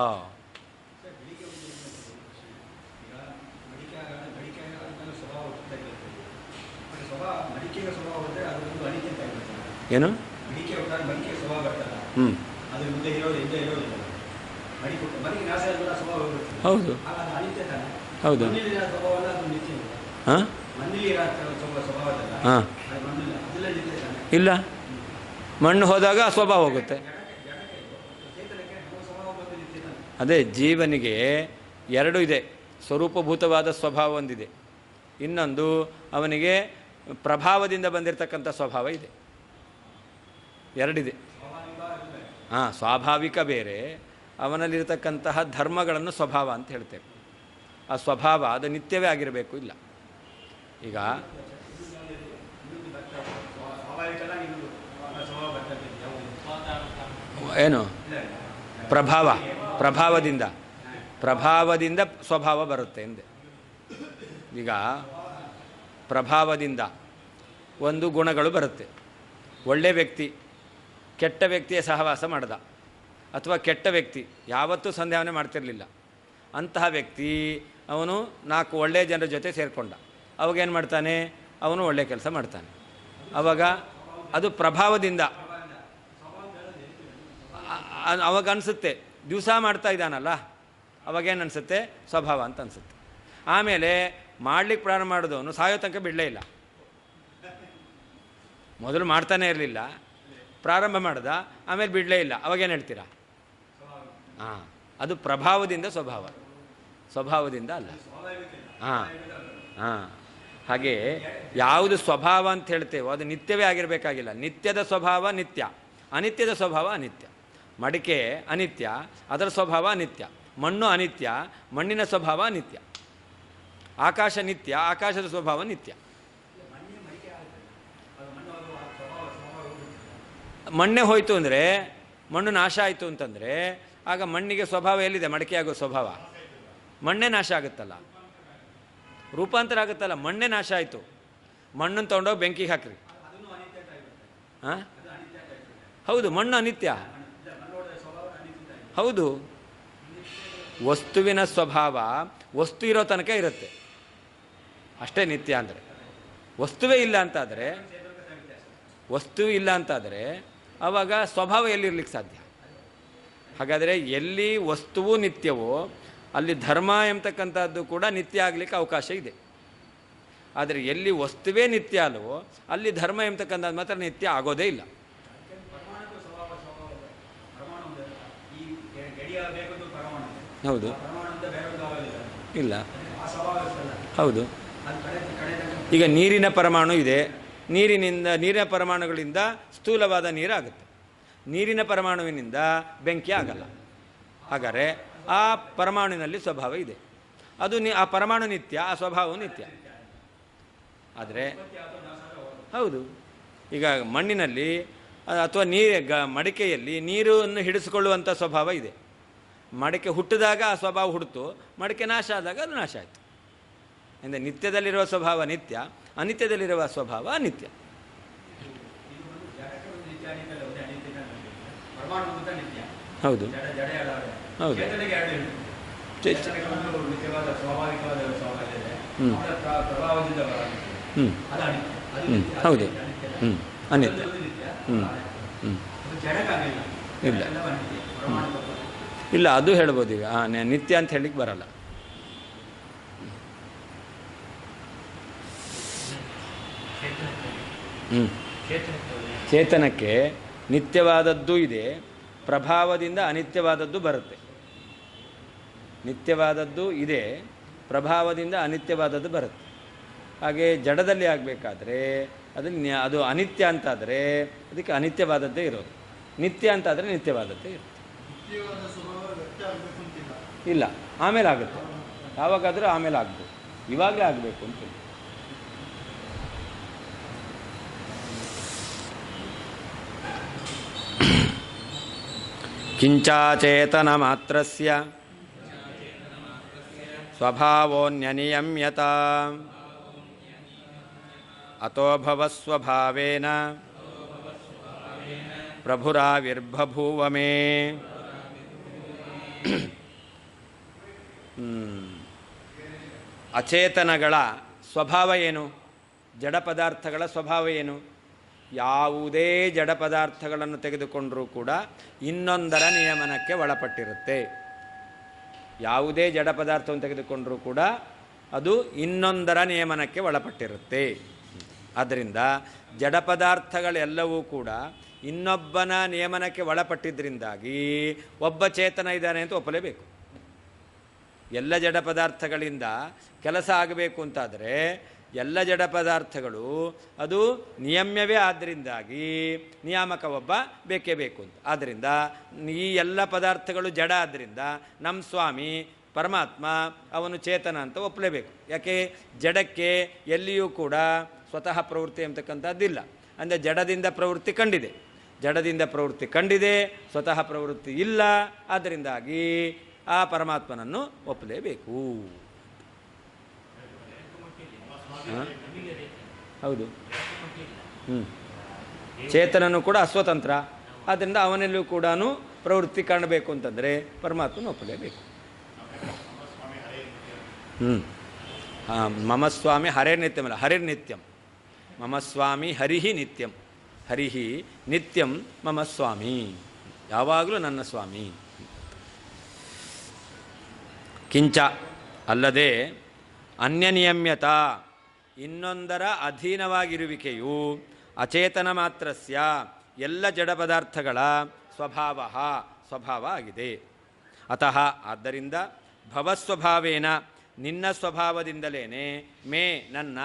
ಏನು? ಹೌದು ಹೌದು. ಹಾಂ ಹಾಂ, ಇಲ್ಲ, ಮಣ್ಣು ಹೋದಾಗ ಸ್ವಭಾವ ಹೋಗುತ್ತೆ. ಅದೇ ಜೀವನಿಗೆ ಎರಡು ಇದೆ. ಸ್ವರೂಪಭೂತವಾದ ಸ್ವಭಾವ ಒಂದಿದೆ, ಇನ್ನೊಂದು ಅವನಿಗೆ ಪ್ರಭಾವದಿಂದ ಬಂದಿರತಕ್ಕಂಥ ಸ್ವಭಾವ ಇದೆ. ಎರಡಿದೆ. ಹಾಂ, ಸ್ವಾಭಾವಿಕ ಬೇರೆ, ಅವನಲ್ಲಿರತಕ್ಕಂತಹ ಧರ್ಮಗಳನ್ನು ಸ್ವಭಾವ ಅಂತ ಹೇಳ್ತೇವೆ. ಆ ಸ್ವಭಾವ ಅದು ನಿತ್ಯವೇ ಆಗಿರಬೇಕು ಇಲ್ಲ. ಈಗ ಏನು ಪ್ರಭಾವದಿಂದ ಸ್ವಭಾವ ಬರುತ್ತೆ ಎಂದೆ. ಈಗ ಪ್ರಭಾವದಿಂದ ಒಂದು ಗುಣಗಳು ಬರುತ್ತೆ. ಒಳ್ಳೆ ವ್ಯಕ್ತಿ ಕೆಟ್ಟ ವ್ಯಕ್ತಿಯ ಸಹವಾಸ ಮಾಡ್ದ, ಅಥವಾ ಕೆಟ್ಟ ವ್ಯಕ್ತಿ ಯಾವತ್ತೂ ಸಂಧ್ಯಾವನೆ ಮಾಡ್ತಿರಲಿಲ್ಲ, ಅಂತಹ ವ್ಯಕ್ತಿ ಅವನು 4 ಒಳ್ಳೆಯ ಜನರ ಜೊತೆ ಸೇರಿಕೊಂಡ, ಅವಾಗೇನು ಮಾಡ್ತಾನೆ? ಅವನು ಒಳ್ಳೆಯ ಕೆಲಸ ಮಾಡ್ತಾನೆ. ಆವಾಗ ಅದು ಪ್ರಭಾವದಿಂದ ಅವಾಗ ಅನಿಸುತ್ತೆ, ದಿವಸ ಮಾಡ್ತಾ ಇದ್ದಾನಲ್ಲ, ಅವಾಗೇನು ಅನಿಸುತ್ತೆ? ಸ್ವಭಾವ ಅಂತ ಅನಿಸುತ್ತೆ. ಆಮೇಲೆ ಮಾಡ್ಲಿಕ್ಕೆ ಪ್ರಾರಂಭ ಮಾಡಿದವನು ಸಾಯೋ ತನಕ ಬಿಡಲೇ ಇಲ್ಲ. ಮೊದಲು ಮಾಡ್ತಾನೆ ಇರಲಿಲ್ಲ, ಪ್ರಾರಂಭ ಮಾಡ್ದ, ಆಮೇಲೆ ಬಿಡಲೇ ಇಲ್ಲ, ಅವಾಗೇನು ಹೇಳ್ತೀರಾ? ಹಾಂ, ಅದು ಪ್ರಭಾವದಿಂದ ಸ್ವಭಾವ, ಸ್ವಭಾವದಿಂದ ಅಲ್ಲ. ಹಾಂ ಹಾಂ. ಹಾಗೆ ಯಾವುದು ಸ್ವಭಾವ ಅಂತ ಹೇಳ್ತೇವೋ ಅದು ನಿತ್ಯವೇ ಆಗಿರಬೇಕಾಗಿಲ್ಲ. ನಿತ್ಯದ ಸ್ವಭಾವ ನಿತ್ಯ, ಅನಿತ್ಯದ ಸ್ವಭಾವ ಅನಿತ್ಯ. ಮಡಿಕೆ ಅನಿತ್ಯ, ಅದರ ಸ್ವಭಾವ ಅನಿತ್ಯ. ಮಣ್ಣು ಅನಿತ್ಯ, ಮಣ್ಣಿನ ಸ್ವಭಾವ ಅನಿತ್ಯ. ಆಕಾಶ ನಿತ್ಯ, ಆಕಾಶದ ಸ್ವಭಾವ ನಿತ್ಯ. ಮಣ್ಣೆ ಹೋಯಿತು ಅಂದರೆ, ಮಣ್ಣು ನಾಶ ಆಯಿತು ಅಂತಂದರೆ ಆಗ ಮಣ್ಣಿಗೆ ಸ್ವಭಾವ ಎಲ್ಲಿದೆ? ಮಡಿಕೆ ಆಗೋ ಸ್ವಭಾವ. ಮಣ್ಣೆ ನಾಶ ಆಗುತ್ತಲ್ಲ, ರೂಪಾಂತರ ಆಗುತ್ತಲ್ಲ, ಮಣ್ಣೆ ನಾಶ ಆಯಿತು. ಮಣ್ಣನ್ನು ತೊಗೊಂಡೋಗಿ ಬೆಂಕಿಗೆ ಹಾಕ್ರಿ. ಹಾಂ, ಹೌದು, ಮಣ್ಣು ಅನಿತ್ಯ. ಹೌದು, ವಸ್ತುವಿನ ಸ್ವಭಾವ ವಸ್ತು ಇರೋ ತನಕ ಇರುತ್ತೆ ಅಷ್ಟೇ ನಿತ್ಯ. ಅಂದರೆ ವಸ್ತುವೇ ಇಲ್ಲ ಅಂತಾದರೆ, ವಸ್ತು ಇಲ್ಲ ಅಂತಾದರೆ ಆವಾಗ ಸ್ವಭಾವ ಎಲ್ಲಿರ್ಲಿಕ್ಕೆ ಸಾಧ್ಯ? ಹಾಗಾದರೆ ಎಲ್ಲಿ ವಸ್ತುವು ನಿತ್ಯವೋ ಅಲ್ಲಿ ಧರ್ಮ ಎಂಬತಕ್ಕಂಥದ್ದು ಕೂಡ ನಿತ್ಯ ಆಗಲಿಕ್ಕೆ ಅವಕಾಶ ಇದೆ. ಆದರೆ ಎಲ್ಲಿ ವಸ್ತುವೇ ನಿತ್ಯ ಅಲ್ವೋ ಅಲ್ಲಿ ಧರ್ಮ ಎಂಬತಕ್ಕಂಥದ್ದು ಮಾತ್ರ ನಿತ್ಯ ಆಗೋದೇ ಇಲ್ಲ. ಹೌದು, ಇಲ್ಲ, ಹೌದು. ಈಗ ನೀರಿನ ಪರಮಾಣು ಇದೆ, ನೀರಿನ ಪರಮಾಣುಗಳಿಂದ ಸ್ಥೂಲವಾದ ನೀರಾಗುತ್ತೆ, ನೀರಿನ ಪರಮಾಣುವಿನಿಂದ ಬೆಂಕಿ ಆಗಲ್ಲ. ಹಾಗಾದರೆ ಆ ಪರಮಾಣುವಿನಲ್ಲಿ ಸ್ವಭಾವ ಇದೆ, ಅದು ಆ ಪರಮಾಣು ನಿತ್ಯ, ಆ ಸ್ವಭಾವವು ನಿತ್ಯ. ಆದರೆ ಹೌದು. ಈಗ ಮಣ್ಣಿನಲ್ಲಿ ಅಥವಾ ಮಡಿಕೆಯಲ್ಲಿ ನೀರನ್ನು ಹಿಡಿಸಿಕೊಳ್ಳುವಂಥ ಸ್ವಭಾವ ಇದೆ. ಮಡಿಕೆ ಹುಟ್ಟಿದಾಗ ಆ ಸ್ವಭಾವ ಹುಟ್ಟಿತು, ಮಡಿಕೆ ನಾಶ ಆದಾಗ ಅದು ನಾಶ ಆಯಿತು. ಅಂದರೆ ನಿತ್ಯದಲ್ಲಿರುವ ಸ್ವಭಾವ ನಿತ್ಯ, ಅನಿತ್ಯದಲ್ಲಿರುವ ಸ್ವಭಾವ ಅನಿತ್ಯ. ಹೌದು ಹೌದು. ಹೌದು. ಅನಿತ್ಯ. ಇಲ್ಲ ಇಲ್ಲ, ಅದು ಹೇಳ್ಬೋದು. ಈಗ ನಿತ್ಯ ಅಂತ ಹೇಳಲಿಕ್ಕೆ ಬರಲ್ಲ. ಚೇತನಕ್ಕೆ ನಿತ್ಯವಾದದ್ದು ಇದೆ, ಪ್ರಭಾವದಿಂದ ಅನಿತ್ಯವಾದದ್ದು ಬರುತ್ತೆ. ನಿತ್ಯವಾದದ್ದು ಇದೆ, ಪ್ರಭಾವದಿಂದ ಅನಿತ್ಯವಾದದ್ದು ಬರುತ್ತೆ. ಹಾಗೆ ಜಡದಲ್ಲಿ ಆಗಬೇಕಾದ್ರೆ ಅದು ಅನಿತ್ಯ ಅಂತಾದರೆ ಅದಕ್ಕೆ ಅನಿತ್ಯವಾದದ್ದೇ ಇರೋದು, ನಿತ್ಯ ಅಂತಾದರೆ ನಿತ್ಯವಾದದ್ದೇ ಇರುತ್ತೆ. ಇಲ್ಲ, ಆಮೇಲೆ ಆಗುತ್ತೆ. ಯಾವಾಗಾದರೂ ಆಮೇಲೆ ಆಗ್ಬೋದು, ಇವಾಗಲೇ ಆಗಬೇಕು ಅಂತ. ಕಿಂಚಾಚೇತನ ಮಾತ್ರಸ್ಯ ಸ್ವಭಾವೋನ್ಯನಿಯಮ್ಯತ ಅತೋ ಭವಸ್ವಭಾವೇನ ಪ್ರಭುರಾವಿರ್ಬಭೂವ ಮೇ. ಅಚೇತನಗಳ ಸ್ವಭಾವ ಏನು? ಜಡ ಪದಾರ್ಥಗಳ ಸ್ವಭಾವ ಏನು? ಯಾವುದೇ ಜಡ ಪದಾರ್ಥಗಳನ್ನು ತೆಗೆದುಕೊಂಡರೂ ಕೂಡ ಇನ್ನೊಂದರ ನಿಯಮನಕ್ಕೆ ಒಳಪಟ್ಟಿರುತ್ತೆ. ಯಾವುದೇ ಜಡ ಪದಾರ್ಥವನ್ನು ತೆಗೆದುಕೊಂಡರೂ ಕೂಡ ಅದು ಇನ್ನೊಂದರ ನಿಯಮನಕ್ಕೆ ಒಳಪಟ್ಟಿರುತ್ತೆ. ಆದ್ದರಿಂದ ಜಡ ಪದಾರ್ಥಗಳೆಲ್ಲವೂ ಕೂಡ ಇನ್ನೊಬ್ಬನ ನಿಯಮನಕ್ಕೆ ಒಳಪಟ್ಟಿದ್ದರಿಂದಾಗಿ ಒಬ್ಬ ಚೇತನ ಇದ್ದಾನೆ ಅಂತ ಒಪ್ಪಲೇಬೇಕು. ಎಲ್ಲ ಜಡ ಪದಾರ್ಥಗಳಿಂದ ಕೆಲಸ ಆಗಬೇಕು ಅಂತಾದರೆ ಎಲ್ಲ ಜಡ ಪದಾರ್ಥಗಳು ಅದು ನಿಯಮ್ಯವೇ, ಆದ್ದರಿಂದಾಗಿ ನಿಯಾಮಕ ಒಬ್ಬ ಬೇಕೇ ಬೇಕು ಅಂತ. ಆದ್ದರಿಂದ ಈ ಎಲ್ಲ ಪದಾರ್ಥಗಳು ಜಡ ಆದ್ದರಿಂದ ನಮ್ಮ ಸ್ವಾಮಿ ಪರಮಾತ್ಮ ಅವನು ಚೇತನ ಅಂತ ಒಪ್ಪಲೇಬೇಕು. ಯಾಕೆ? ಜಡಕ್ಕೆ ಎಲ್ಲಿಯೂ ಕೂಡ ಸ್ವತಃ ಪ್ರವೃತ್ತಿ ಅಂತಕ್ಕಂಥದ್ದಿಲ್ಲ. ಅಂದರೆ ಜಡದಿಂದ ಪ್ರವೃತ್ತಿ ಕಂಡಿದೆ, ಜಡದಿಂದ ಪ್ರವೃತ್ತಿ ಕಂಡಿದೆ, ಸ್ವತಃ ಪ್ರವೃತ್ತಿ ಇಲ್ಲ. ಆದ್ದರಿಂದಾಗಿ ಆ ಪರಮಾತ್ಮನನ್ನು ಒಪ್ಪಲೇಬೇಕು. ಹೌದು. ಚೇತನನು ಕೂಡ ಅಸ್ವತಂತ್ರ, ಆದ್ದರಿಂದ ಅವನಲ್ಲೂ ಕೂಡ ಪ್ರವೃತ್ತಿ ಕಾಣಬೇಕು ಅಂತಂದರೆ ಪರಮಾತ್ಮನ ಒಪ್ಪಲೇಬೇಕು. ಮಮ ಸ್ವಾಮಿ ಹರೇರ್ನಿತ್ಯಮಲ್ಲ, ಹರಿರ್ನಿತ್ಯಂ. ಮಮ ಸ್ವಾಮಿ ಹರಿಹಿ ನಿತ್ಯಂ, ಹರಿಹಿ ನಿತ್ಯಂ ಮಮ ಸ್ವಾಮಿ, ಯಾವಾಗಲೂ ನನ್ನ ಸ್ವಾಮಿ. ಕಿಂಚ ಅಲ್ಲದೆ ಅನ್ಯನಿಯಮ್ಯತ ಇನ್ನೊಂದರ ಅಧೀನವಾಗಿರುವಿಕೆಯು ಅಚೇತನ ಮಾತ್ರಸ್ಯ ಎಲ್ಲ ಜಡ ಪದಾರ್ಥಗಳ ಸ್ವಭಾವ ಆಗಿದೆ. ಅತಃ ಆದ್ದರಿಂದ ಭವಸ್ವಭಾವೇನ ನಿನ್ನ ಸ್ವಭಾವದಿಂದಲೇ ಮೇ ನನ್ನ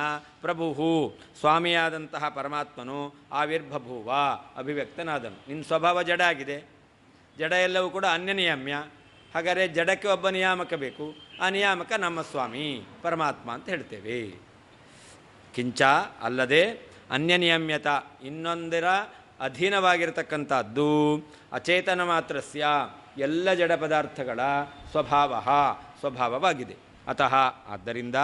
ಪ್ರಭು ಸ್ವಾಮಿಯಾದಂತಹ ಪರಮಾತ್ಮನು ಆವಿರ್ಬಭೂವ ಅಭಿವ್ಯಕ್ತನಾದನು. ನಿನ್ನ ಸ್ವಭಾವ ಜಡ ಆಗಿದೆ, ಜಡ ಎಲ್ಲವೂ ಕೂಡ ಅನ್ಯನಿಯಮ್ಯ. ಹಾಗಾದರೆ ಜಡಕ್ಕೆ ಒಬ್ಬ ನಿಯಾಮಕ ಬೇಕು, ಆ ನಿಯಾಮಕ ನಮ್ಮ ಸ್ವಾಮಿ ಪರಮಾತ್ಮ ಅಂತ ಹೇಳ್ತೇವೆ. ಕಿಂಚ ಅಲ್ಲದೆ ಅನ್ಯನಿಯಮ್ಯತ ಇನ್ನೊಂದರ ಅಧೀನವಾಗಿರತಕ್ಕಂಥದ್ದು ಅಚೇತನ ಮಾತ್ರಸ್ಯ ಎಲ್ಲ ಜಡ ಪದಾರ್ಥಗಳ ಸ್ವಭಾವವಾಗಿದೆ. ಅತಃ ಆದ್ದರಿಂದ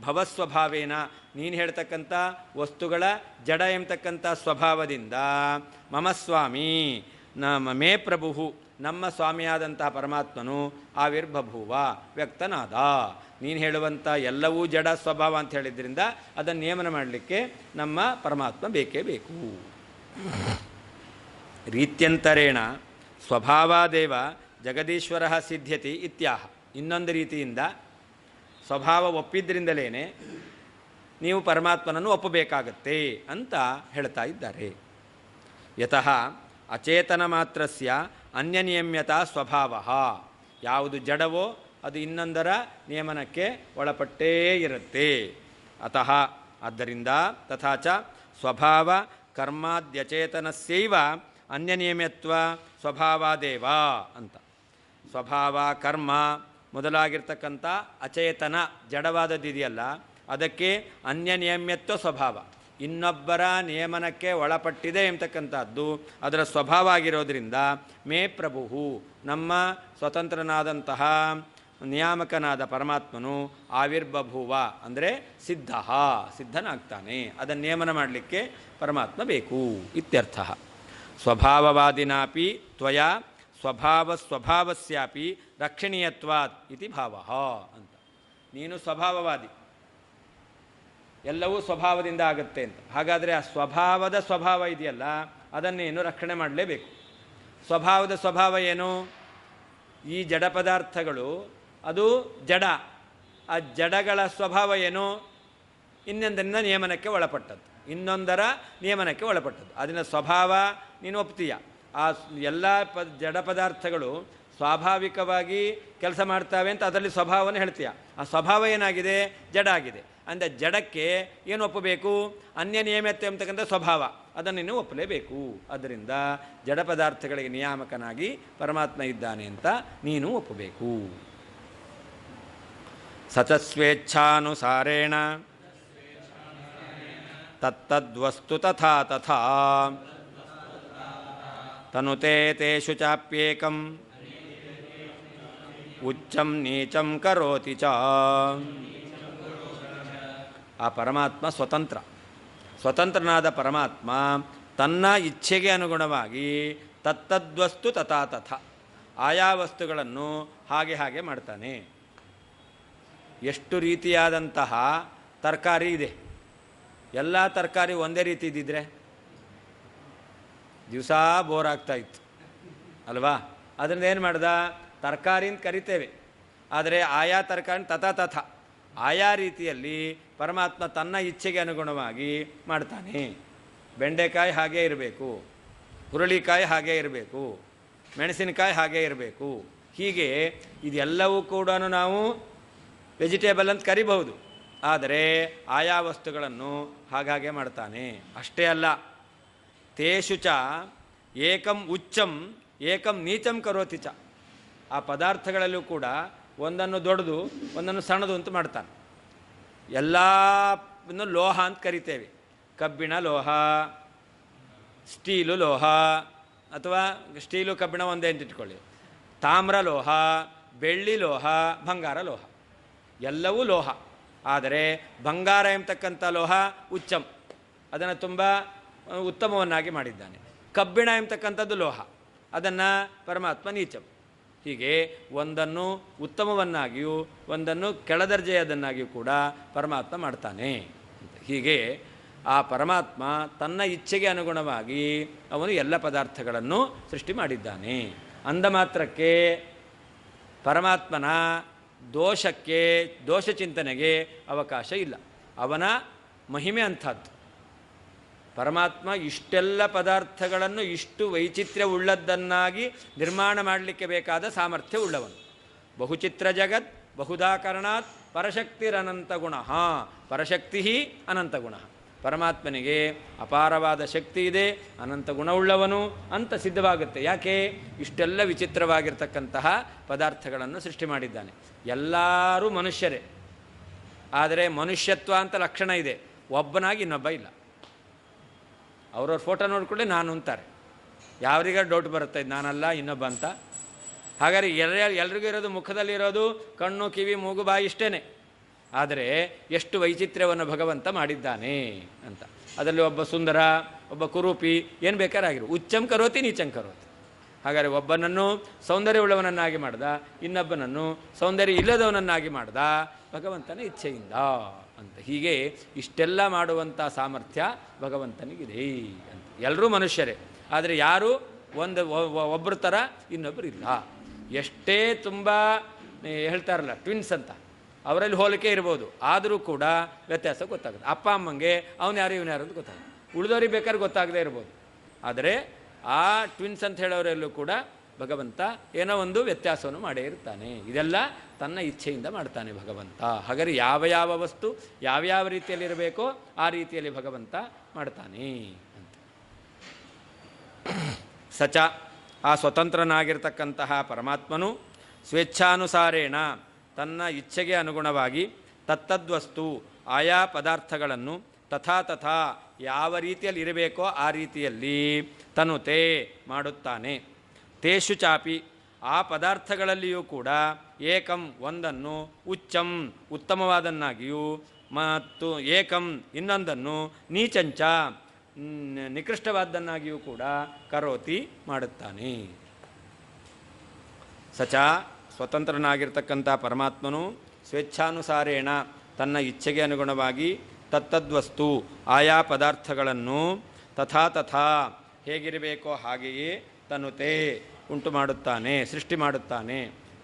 ಭವಸ್ವಭಾವೇನ ನೀನು ಹೇಳ್ತಕ್ಕಂಥ ವಸ್ತುಗಳ ಜಡ ಎಂಬತಕ್ಕಂಥ ಸ್ವಭಾವದಿಂದ ಮಮ ಸ್ವಾಮಿ ಮೇ ಪ್ರಭು ನಮ್ಮ ಸ್ವಾಮಿಯಾದಂತಹ ಪರಮಾತ್ಮನು ಆವಿರ್ಬಭೂವ ವ್ಯಕ್ತನಾದ. ನೀನು ಹೇಳುವಂಥ ಎಲ್ಲವೂ ಜಡ ಸ್ವಭಾವ ಅಂತ ಹೇಳಿದ್ರಿಂದ ಅದನ್ನು ನಿಯಮನ ಮಾಡಲಿಕ್ಕೆ ನಮ್ಮ ಪರಮಾತ್ಮ ಬೇಕೇ ಬೇಕು. ರೀತ್ಯಂತರೇಣ ಸ್ವಭಾವಾದೇವ ಜಗದೀಶ್ವರ ಸಿದ್ಧ್ಯತಿ ಇತ್ಯಾಹ. ಇನ್ನೊಂದು ರೀತಿಯಿಂದ ಸ್ವಭಾವ ಒಪ್ಪಿದ್ರಿಂದಲೇ ನೀವು ಪರಮಾತ್ಮನನ್ನು ಒಪ್ಪಬೇಕಾಗತ್ತೆ ಅಂತ ಹೇಳ್ತಾ ಇದ್ದಾರೆ. ಯತಃ ಅಚೇತನ ಮಾತ್ರಸ್ಯ ಅನ್ಯನಿಯಮ್ಯತಾ ಸ್ವಭಾವ, ಯಾವುದು ಜಡವೋ ಅದು ಇನ್ನೊಂದರ ನಿಯಮನಕ್ಕೆ ಒಳಪಟ್ಟೇ ಇರುತ್ತೆ. ಅತಃ ಆದ್ದರಿಂದ ತಥಾಚ ಸ್ವಭಾವ ಕರ್ಮಾದ್ಯಚೇತನಸ್ಯೈವ ಅನ್ಯನಿಯಮ್ಯತ್ವ ಸ್ವಭಾವಾದೇವ ಅಂತ. ಸ್ವಭಾವ ಕರ್ಮ ಮೊದಲಾಗಿರ್ತಕ್ಕಂಥ ಅಚೇತನ ಜಡವಾದದ್ದಿದೆಯಲ್ಲ, ಅದಕ್ಕೆ ಅನ್ಯನಿಯಮ್ಯತ್ವ ಸ್ವಭಾವ. ಇನ್ನೊಬ್ಬರ ನಿಯಮನಕ್ಕೆ ಒಳಪಟ್ಟಿದೆ ಎಂಬತಕ್ಕಂಥದ್ದು ಅದರ ಸ್ವಭಾವ ಆಗಿರೋದ್ರಿಂದ ಮೇ ಪ್ರಭು ನಮ್ಮ ಸ್ವತಂತ್ರನಾದಂತಹ ನಿಯಾಮಕನಾದ ಪರಮಾತ್ಮನು ಆವಿರ್ಬಭುವ ಅಂದರೆ ಸಿದ್ಧನಾಗ್ತಾನೆ. ಅದನ್ನು ನಿಯಮನ ಮಾಡಲಿಕ್ಕೆ ಪರಮಾತ್ಮ ಬೇಕು ಇತ್ಯರ್ಥ. ಸ್ವಭಾವವಾದಿನಾಪಿ ತ್ವಯಾ ಸ್ವಭಾವಸ್ಯಾಪಿ ರಕ್ಷಣೀಯತ್ವಾತ್ ಇತಿ ಭಾವ ಅಂತ. ನೀನು ಸ್ವಭಾವವಾದಿ, ಎಲ್ಲವೂ ಸ್ವಭಾವದಿಂದ ಆಗುತ್ತೆ ಅಂತ. ಹಾಗಾದರೆ ಆ ಸ್ವಭಾವದ ಸ್ವಭಾವ ಇದೆಯಲ್ಲ, ಅದನ್ನೇನು ರಕ್ಷಣೆ ಮಾಡಲೇಬೇಕು. ಸ್ವಭಾವದ ಸ್ವಭಾವ ಏನು? ಈ ಜಡ ಪದಾರ್ಥಗಳು ಅದು ಜಡ. ಆ ಜಡಗಳ ಸ್ವಭಾವ ಏನು? ಇನ್ನೊಂದರಿಂದ ನಿಯಮನಕ್ಕೆ ಒಳಪಟ್ಟದ್ದು, ಇನ್ನೊಂದರ ನಿಯಮನಕ್ಕೆ ಒಳಪಟ್ಟದ್ದು. ಅದನ್ನ ಸ್ವಭಾವ ನೀನು ಒಪ್ತೀಯ. ಆ ಎಲ್ಲ ಜಡ ಪದಾರ್ಥಗಳು ಸ್ವಾಭಾವಿಕವಾಗಿ ಕೆಲಸ ಮಾಡ್ತಾವೆ ಅಂತ ಅದರಲ್ಲಿ ಸ್ವಭಾವವನ್ನು ಹೇಳ್ತೀಯ. ಆ ಸ್ವಭಾವ ಏನಾಗಿದೆ? ಜಡ ಆಗಿದೆ. ಅಂದರೆ ಜಡಕ್ಕೆ ಏನು ಒಪ್ಪಬೇಕು? ಅನ್ಯ ನಿಯಮತೆ ಅಂತಕ್ಕಂಥ ಸ್ವಭಾವ, ಅದನ್ನು ನೀನು ಒಪ್ಪಲೇಬೇಕು. ಅದರಿಂದ ಜಡ ಪದಾರ್ಥಗಳಿಗೆ ನಿಯಾಮಕನಾಗಿ ಪರಮಾತ್ಮ ಇದ್ದಾನೆ ಅಂತ ನೀನು ಒಪ್ಪಬೇಕು. ಸಚಸ್ವೇಚ್ಛಾನುಸಾರೇಣ ತತ್ತದ್ವಸ್ತು ತಥಾ ತಥಾ ತನುತೆ ತೇಷು ಚಾಪ್ಯೇಕಂ ಉಚ್ಚಂ ನೀಚಂ ಕರೋತಿ ಚ. ಆ ಪರಮಾತ್ಮ ಸ್ವತಂತ್ರನಾದ ಪರಮಾತ್ಮ ತನ್ನ ಇಚ್ಛೆಗೆ ಅನುಗುಣವಾಗಿ ತತ್ತದ್ವಸ್ತು ತಥಾ ತಥಾ ಆಯಾ ವಸ್ತುಗಳನ್ನು ಹಾಗೆ ಮಾಡ್ತಾನೆ. ಎಷ್ಟು ರೀತಿಯಾದಂತಹ ತರಕಾರಿ ಇದೆ, ಎಲ್ಲ ತರಕಾರಿ ಒಂದೇ ರೀತಿ ಇದ್ದಿದ್ರೆ ದಿವಸ ಬೋರ್ ಆಗ್ತಾ ಇತ್ತು ಅಲ್ವಾ? ಅದರಿಂದ ಏನು ಮಾಡ್ದ? ತರಕಾರಿ ಅಂತ ಕರಿತೇವೆ, ಆದರೆ ಆಯಾ ತರಕಾರಿ ತಥಾ ಆಯಾ ರೀತಿಯಲ್ಲಿ ಪರಮಾತ್ಮ ತನ್ನ ಇಚ್ಛೆಗೆ ಅನುಗುಣವಾಗಿ ಮಾಡ್ತಾನೆ. ಬೆಂಡೆಕಾಯಿ ಹಾಗೇ ಇರಬೇಕು, ಹುರುಳಿಕಾಯಿ ಹಾಗೇ ಇರಬೇಕು, ಮೆಣಸಿನಕಾಯಿ ಹಾಗೇ ಇರಬೇಕು. ಹೀಗೆ ಇದೆಲ್ಲವೂ ಕೂಡ ನಾವು ವೆಜಿಟೇಬಲ್ ಅಂತ ಕರಿಬಹುದು, ಆದರೆ ಆಯಾ ವಸ್ತುಗಳನ್ನು ಹಾಗೆ ಮಾಡ್ತಾನೆ. ಅಷ್ಟೇ ಅಲ್ಲ, ತೇಷು ಚ ಏಕಂ ಉಚ್ಚಂ ಏಕಂ ನೀಚಂ ಕರೋತಿ ಚ. ಆ ಪದಾರ್ಥಗಳಲ್ಲೂ ಕೂಡ ಒಂದನ್ನು ದೊಡ್ಡದು ಒಂದನ್ನು ಸಣ್ಣದು ಅಂತ ಮಾಡ್ತಾನೆ. ಎಲ್ಲವನ್ನು ಲೋಹ ಅಂತ ಕರಿತೇವೆ. ಕಬ್ಬಿಣ ಲೋಹ, ಸ್ಟೀಲು ಲೋಹ, ಅಥವಾ ಸ್ಟೀಲು ಕಬ್ಬಿಣ ಒಂದೇ ಅಂತ ಇಟ್ಕೊಳ್ಳಿ. ತಾಮ್ರ ಲೋಹ, ಬೆಳ್ಳಿ ಲೋಹ, ಬಂಗಾರ ಲೋಹ, ಎಲ್ಲವೂ ಲೋಹ. ಆದರೆ ಬಂಗಾರ ಎಂಬತಕ್ಕಂಥ ಲೋಹ ಉಚ್ಚಂ, ಅದನ್ನು ತುಂಬ ಉತ್ತಮವನ್ನಾಗಿ ಮಾಡಿದ್ದಾನೆ. ಕಬ್ಬಿಣ ಎಂಬತಕ್ಕಂಥದ್ದು ಲೋಹ, ಅದನ್ನು ಪರಮಾತ್ಮ ನೀಚಂ. ಹೀಗೆ ಒಂದನ್ನು ಉತ್ತಮವನ್ನಾಗಿಯೂ ಒಂದನ್ನು ಕೆಳದರ್ಜೆಯದನ್ನಾಗಿಯೂ ಕೂಡ ಪರಮಾತ್ಮ ಮಾಡ್ತಾನೆ. ಹೀಗೆ ಆ ಪರಮಾತ್ಮ ತನ್ನ ಇಚ್ಛೆಗೆ ಅನುಗುಣವಾಗಿ ಅವನು ಎಲ್ಲ ಪದಾರ್ಥಗಳನ್ನು ಸೃಷ್ಟಿ ಮಾಡಿದ್ದಾನೆ. ಅಂದ ಮಾತ್ರಕ್ಕೆ ಪರಮಾತ್ಮನ ದೋಷ ಚಿಂತನೆಗೆ ಅವಕಾಶ ಇಲ್ಲ. ಅವನ ಮಹಿಮೆ ಅಂಥದ್ದು. ಪರಮಾತ್ಮ ಇಷ್ಟೆಲ್ಲ ಪದಾರ್ಥಗಳನ್ನು ಇಷ್ಟು ವೈಚಿತ್ರ್ಯವುಳ್ಳದ್ದನ್ನಾಗಿ ನಿರ್ಮಾಣ ಮಾಡಲಿಕ್ಕೆ ಬೇಕಾದ ಸಾಮರ್ಥ್ಯ ಉಳ್ಳವನು. ಬಹುಚಿತ್ರ ಜಗತ್ ಬಹುಧಾಕರಣಾತ್ ಪರಶಕ್ತಿರನಂತ ಗುಣ. ಪರಶಕ್ತಿ ಅನಂತ ಗುಣ. ಪರಮಾತ್ಮನಿಗೆ ಅಪಾರವಾದ ಶಕ್ತಿ ಇದೆ, ಅನಂತ ಗುಣವುಳ್ಳವನು ಅಂತ ಸಿದ್ಧವಾಗುತ್ತೆ. ಯಾಕೆ? ಇಷ್ಟೆಲ್ಲ ವಿಚಿತ್ರವಾಗಿರ್ತಕ್ಕಂತಹ ಪದಾರ್ಥಗಳನ್ನು ಸೃಷ್ಟಿ ಮಾಡಿದ್ದಾನೆ. ಎಲ್ಲರೂ ಮನುಷ್ಯರೇ, ಆದರೆ ಮನುಷ್ಯತ್ವ ಅಂತ ಲಕ್ಷಣ ಇದೆ, ಒಬ್ಬನಾಗಿ ಇನ್ನೊಬ್ಬ ಇಲ್ಲ. ಅವ್ರವ್ರ ಫೋಟೋ ನೋಡ್ಕೊಳ್ಳಿ ನಾನು ಅಂತಾರೆ. ಯಾವ್ರಿಗ ಡೌಟ್ ಬರುತ್ತೆ ಇದು ನಾನಲ್ಲ ಇನ್ನೊಬ್ಬ ಅಂತ? ಹಾಗಾದ್ರೆ ಎಲ್ರಿಗೂ ಇರೋದು ಮುಖದಲ್ಲಿರೋದು ಕಣ್ಣು ಕಿವಿ ಮೂಗು ಬಾಯಿ ಇಷ್ಟೇ. ಆದರೆ ಎಷ್ಟು ವೈಚಿತ್ರ್ಯವನ್ನು ಭಗವಂತ ಮಾಡಿದ್ದಾನೆ ಅಂತ. ಅದರಲ್ಲಿ ಒಬ್ಬ ಸುಂದರ, ಒಬ್ಬ ಕುರೂಪಿ, ಏನು ಬೇಕಾರಾಗಿರು, ಉಚ್ಚಂ ಕರೋತಿ ನೀಚಂ ಕರೋತಿ. ಹಾಗಾದರೆ ಒಬ್ಬನನ್ನು ಸೌಂದರ್ಯವುಳ್ಳವನನ್ನಾಗಿ ಮಾಡ್ದ, ಇನ್ನೊಬ್ಬನನ್ನು ಸೌಂದರ್ಯ ಇಲ್ಲದವನನ್ನಾಗಿ ಮಾಡ್ದ ಭಗವಂತನ ಇಚ್ಛೆಯಿಂದ ಅಂತ. ಹೀಗೆ ಇಷ್ಟೆಲ್ಲ ಮಾಡುವಂಥ ಸಾಮರ್ಥ್ಯ ಭಗವಂತನಿಗಿದೆ ಅಂತ. ಎಲ್ಲರೂ ಮನುಷ್ಯರೇ, ಆದರೆ ಯಾರು ಒಬ್ಬರ ಥರ ಇನ್ನೊಬ್ಬರು ಇಲ್ಲ. ಎಷ್ಟೇ ತುಂಬ ಹೇಳ್ತಾರಲ್ಲ ಟ್ವಿನ್ಸ್ ಅಂತ, ಅವರಲ್ಲಿ ಹೋಲಿಕೆ ಇರ್ಬೋದು, ಆದರೂ ಕೂಡ ವ್ಯತ್ಯಾಸ ಗೊತ್ತಾಗುತ್ತೆ. ಅಪ್ಪ ಅಮ್ಮಂಗೆ ಅವನು ಯಾರು ಇವನು ಯಾರು ಅಂತ ಗೊತ್ತಾಗುತ್ತೆ, ಉಳಿದವ್ರಿಗೆ ಬೇಕಾದ್ರೆ ಗೊತ್ತಾಗದೇ ಇರ್ಬೋದು. ಆದರೆ ಆ ಟ್ವಿನ್ಸ್ ಅಂತ ಹೇಳೋರೆಲ್ಲೂ ಕೂಡ ಭಗವಂತ ಏನೋ ಒಂದು ವ್ಯತ್ಯಾಸವನ್ನು ಮಾಡೇ ಇರ್ತಾನೆ. ಇದೆಲ್ಲ ತನ್ನ ಇಚ್ಛೆಯಿಂದ ಮಾಡ್ತಾನೆ ಭಗವಂತ. ಹಾಗಾದರೆ ಯಾವ ವಸ್ತು ಯಾವ್ಯಾವ ರೀತಿಯಲ್ಲಿರಬೇಕೋ ಆ ರೀತಿಯಲ್ಲಿ ಭಗವಂತ ಮಾಡ್ತಾನೆ ಅಂತ. ಸಚ ಆ ಸ್ವತಂತ್ರನಾಗಿರ್ತಕ್ಕಂತಹ ಪರಮಾತ್ಮನು ಸ್ವೇಚ್ಛಾನುಸಾರೇಣ ತನ್ನ ಇಚ್ಛೆಗೆ ಅನುಗುಣವಾಗಿ ತತ್ತದ್ವಸ್ತು ಆಯಾ ಪದಾರ್ಥಗಳನ್ನು ತಥಾ ಯಾವ ರೀತಿಯಲ್ಲಿ ಇರಬೇಕೋ ಆ ರೀತಿಯಲ್ಲಿ ತನುತೆ ಮಾಡುತ್ತಾನೆ. ತೇಷು ಚಾಪಿ ಆ ಪದಾರ್ಥಗಳಲ್ಲಿಯೂ ಕೂಡ ಏಕಂ ಒಂದನ್ನು ಉಚ್ಚಂ ಉತ್ತಮವಾದನ್ನಾಗಿಯೂ ಮತ್ತು ಏಕಂ ಇನ್ನೊಂದನ್ನು ನೀಚಂಚ ನಿಕೃಷ್ಟವಾದನ್ನಾಗಿಯೂ ಕೂಡ ಕರೋತಿ ಮಾಡುತ್ತಾನೆ. ಸಚ ಸ್ವತಂತ್ರನಾಗಿರ್ತಕ್ಕಂಥ ಪರಮಾತ್ಮನು ಸ್ವೇಚ್ಛಾನುಸಾರೇಣ ತನ್ನ ಇಚ್ಛೆಗೆ ಅನುಗುಣವಾಗಿ ತತ್ತದ್ವಸ್ತು ಆಯಾ ಪದಾರ್ಥಗಳನ್ನು ತಥಾ ತಥಾ ಹೇಗಿರಬೇಕೋ ಹಾಗೆಯೇ ತನುತೆ ಉಂಟು ಮಾಡುತ್ತಾನೆ, ಸೃಷ್ಟಿ ಮಾಡುತ್ತಾನೆ.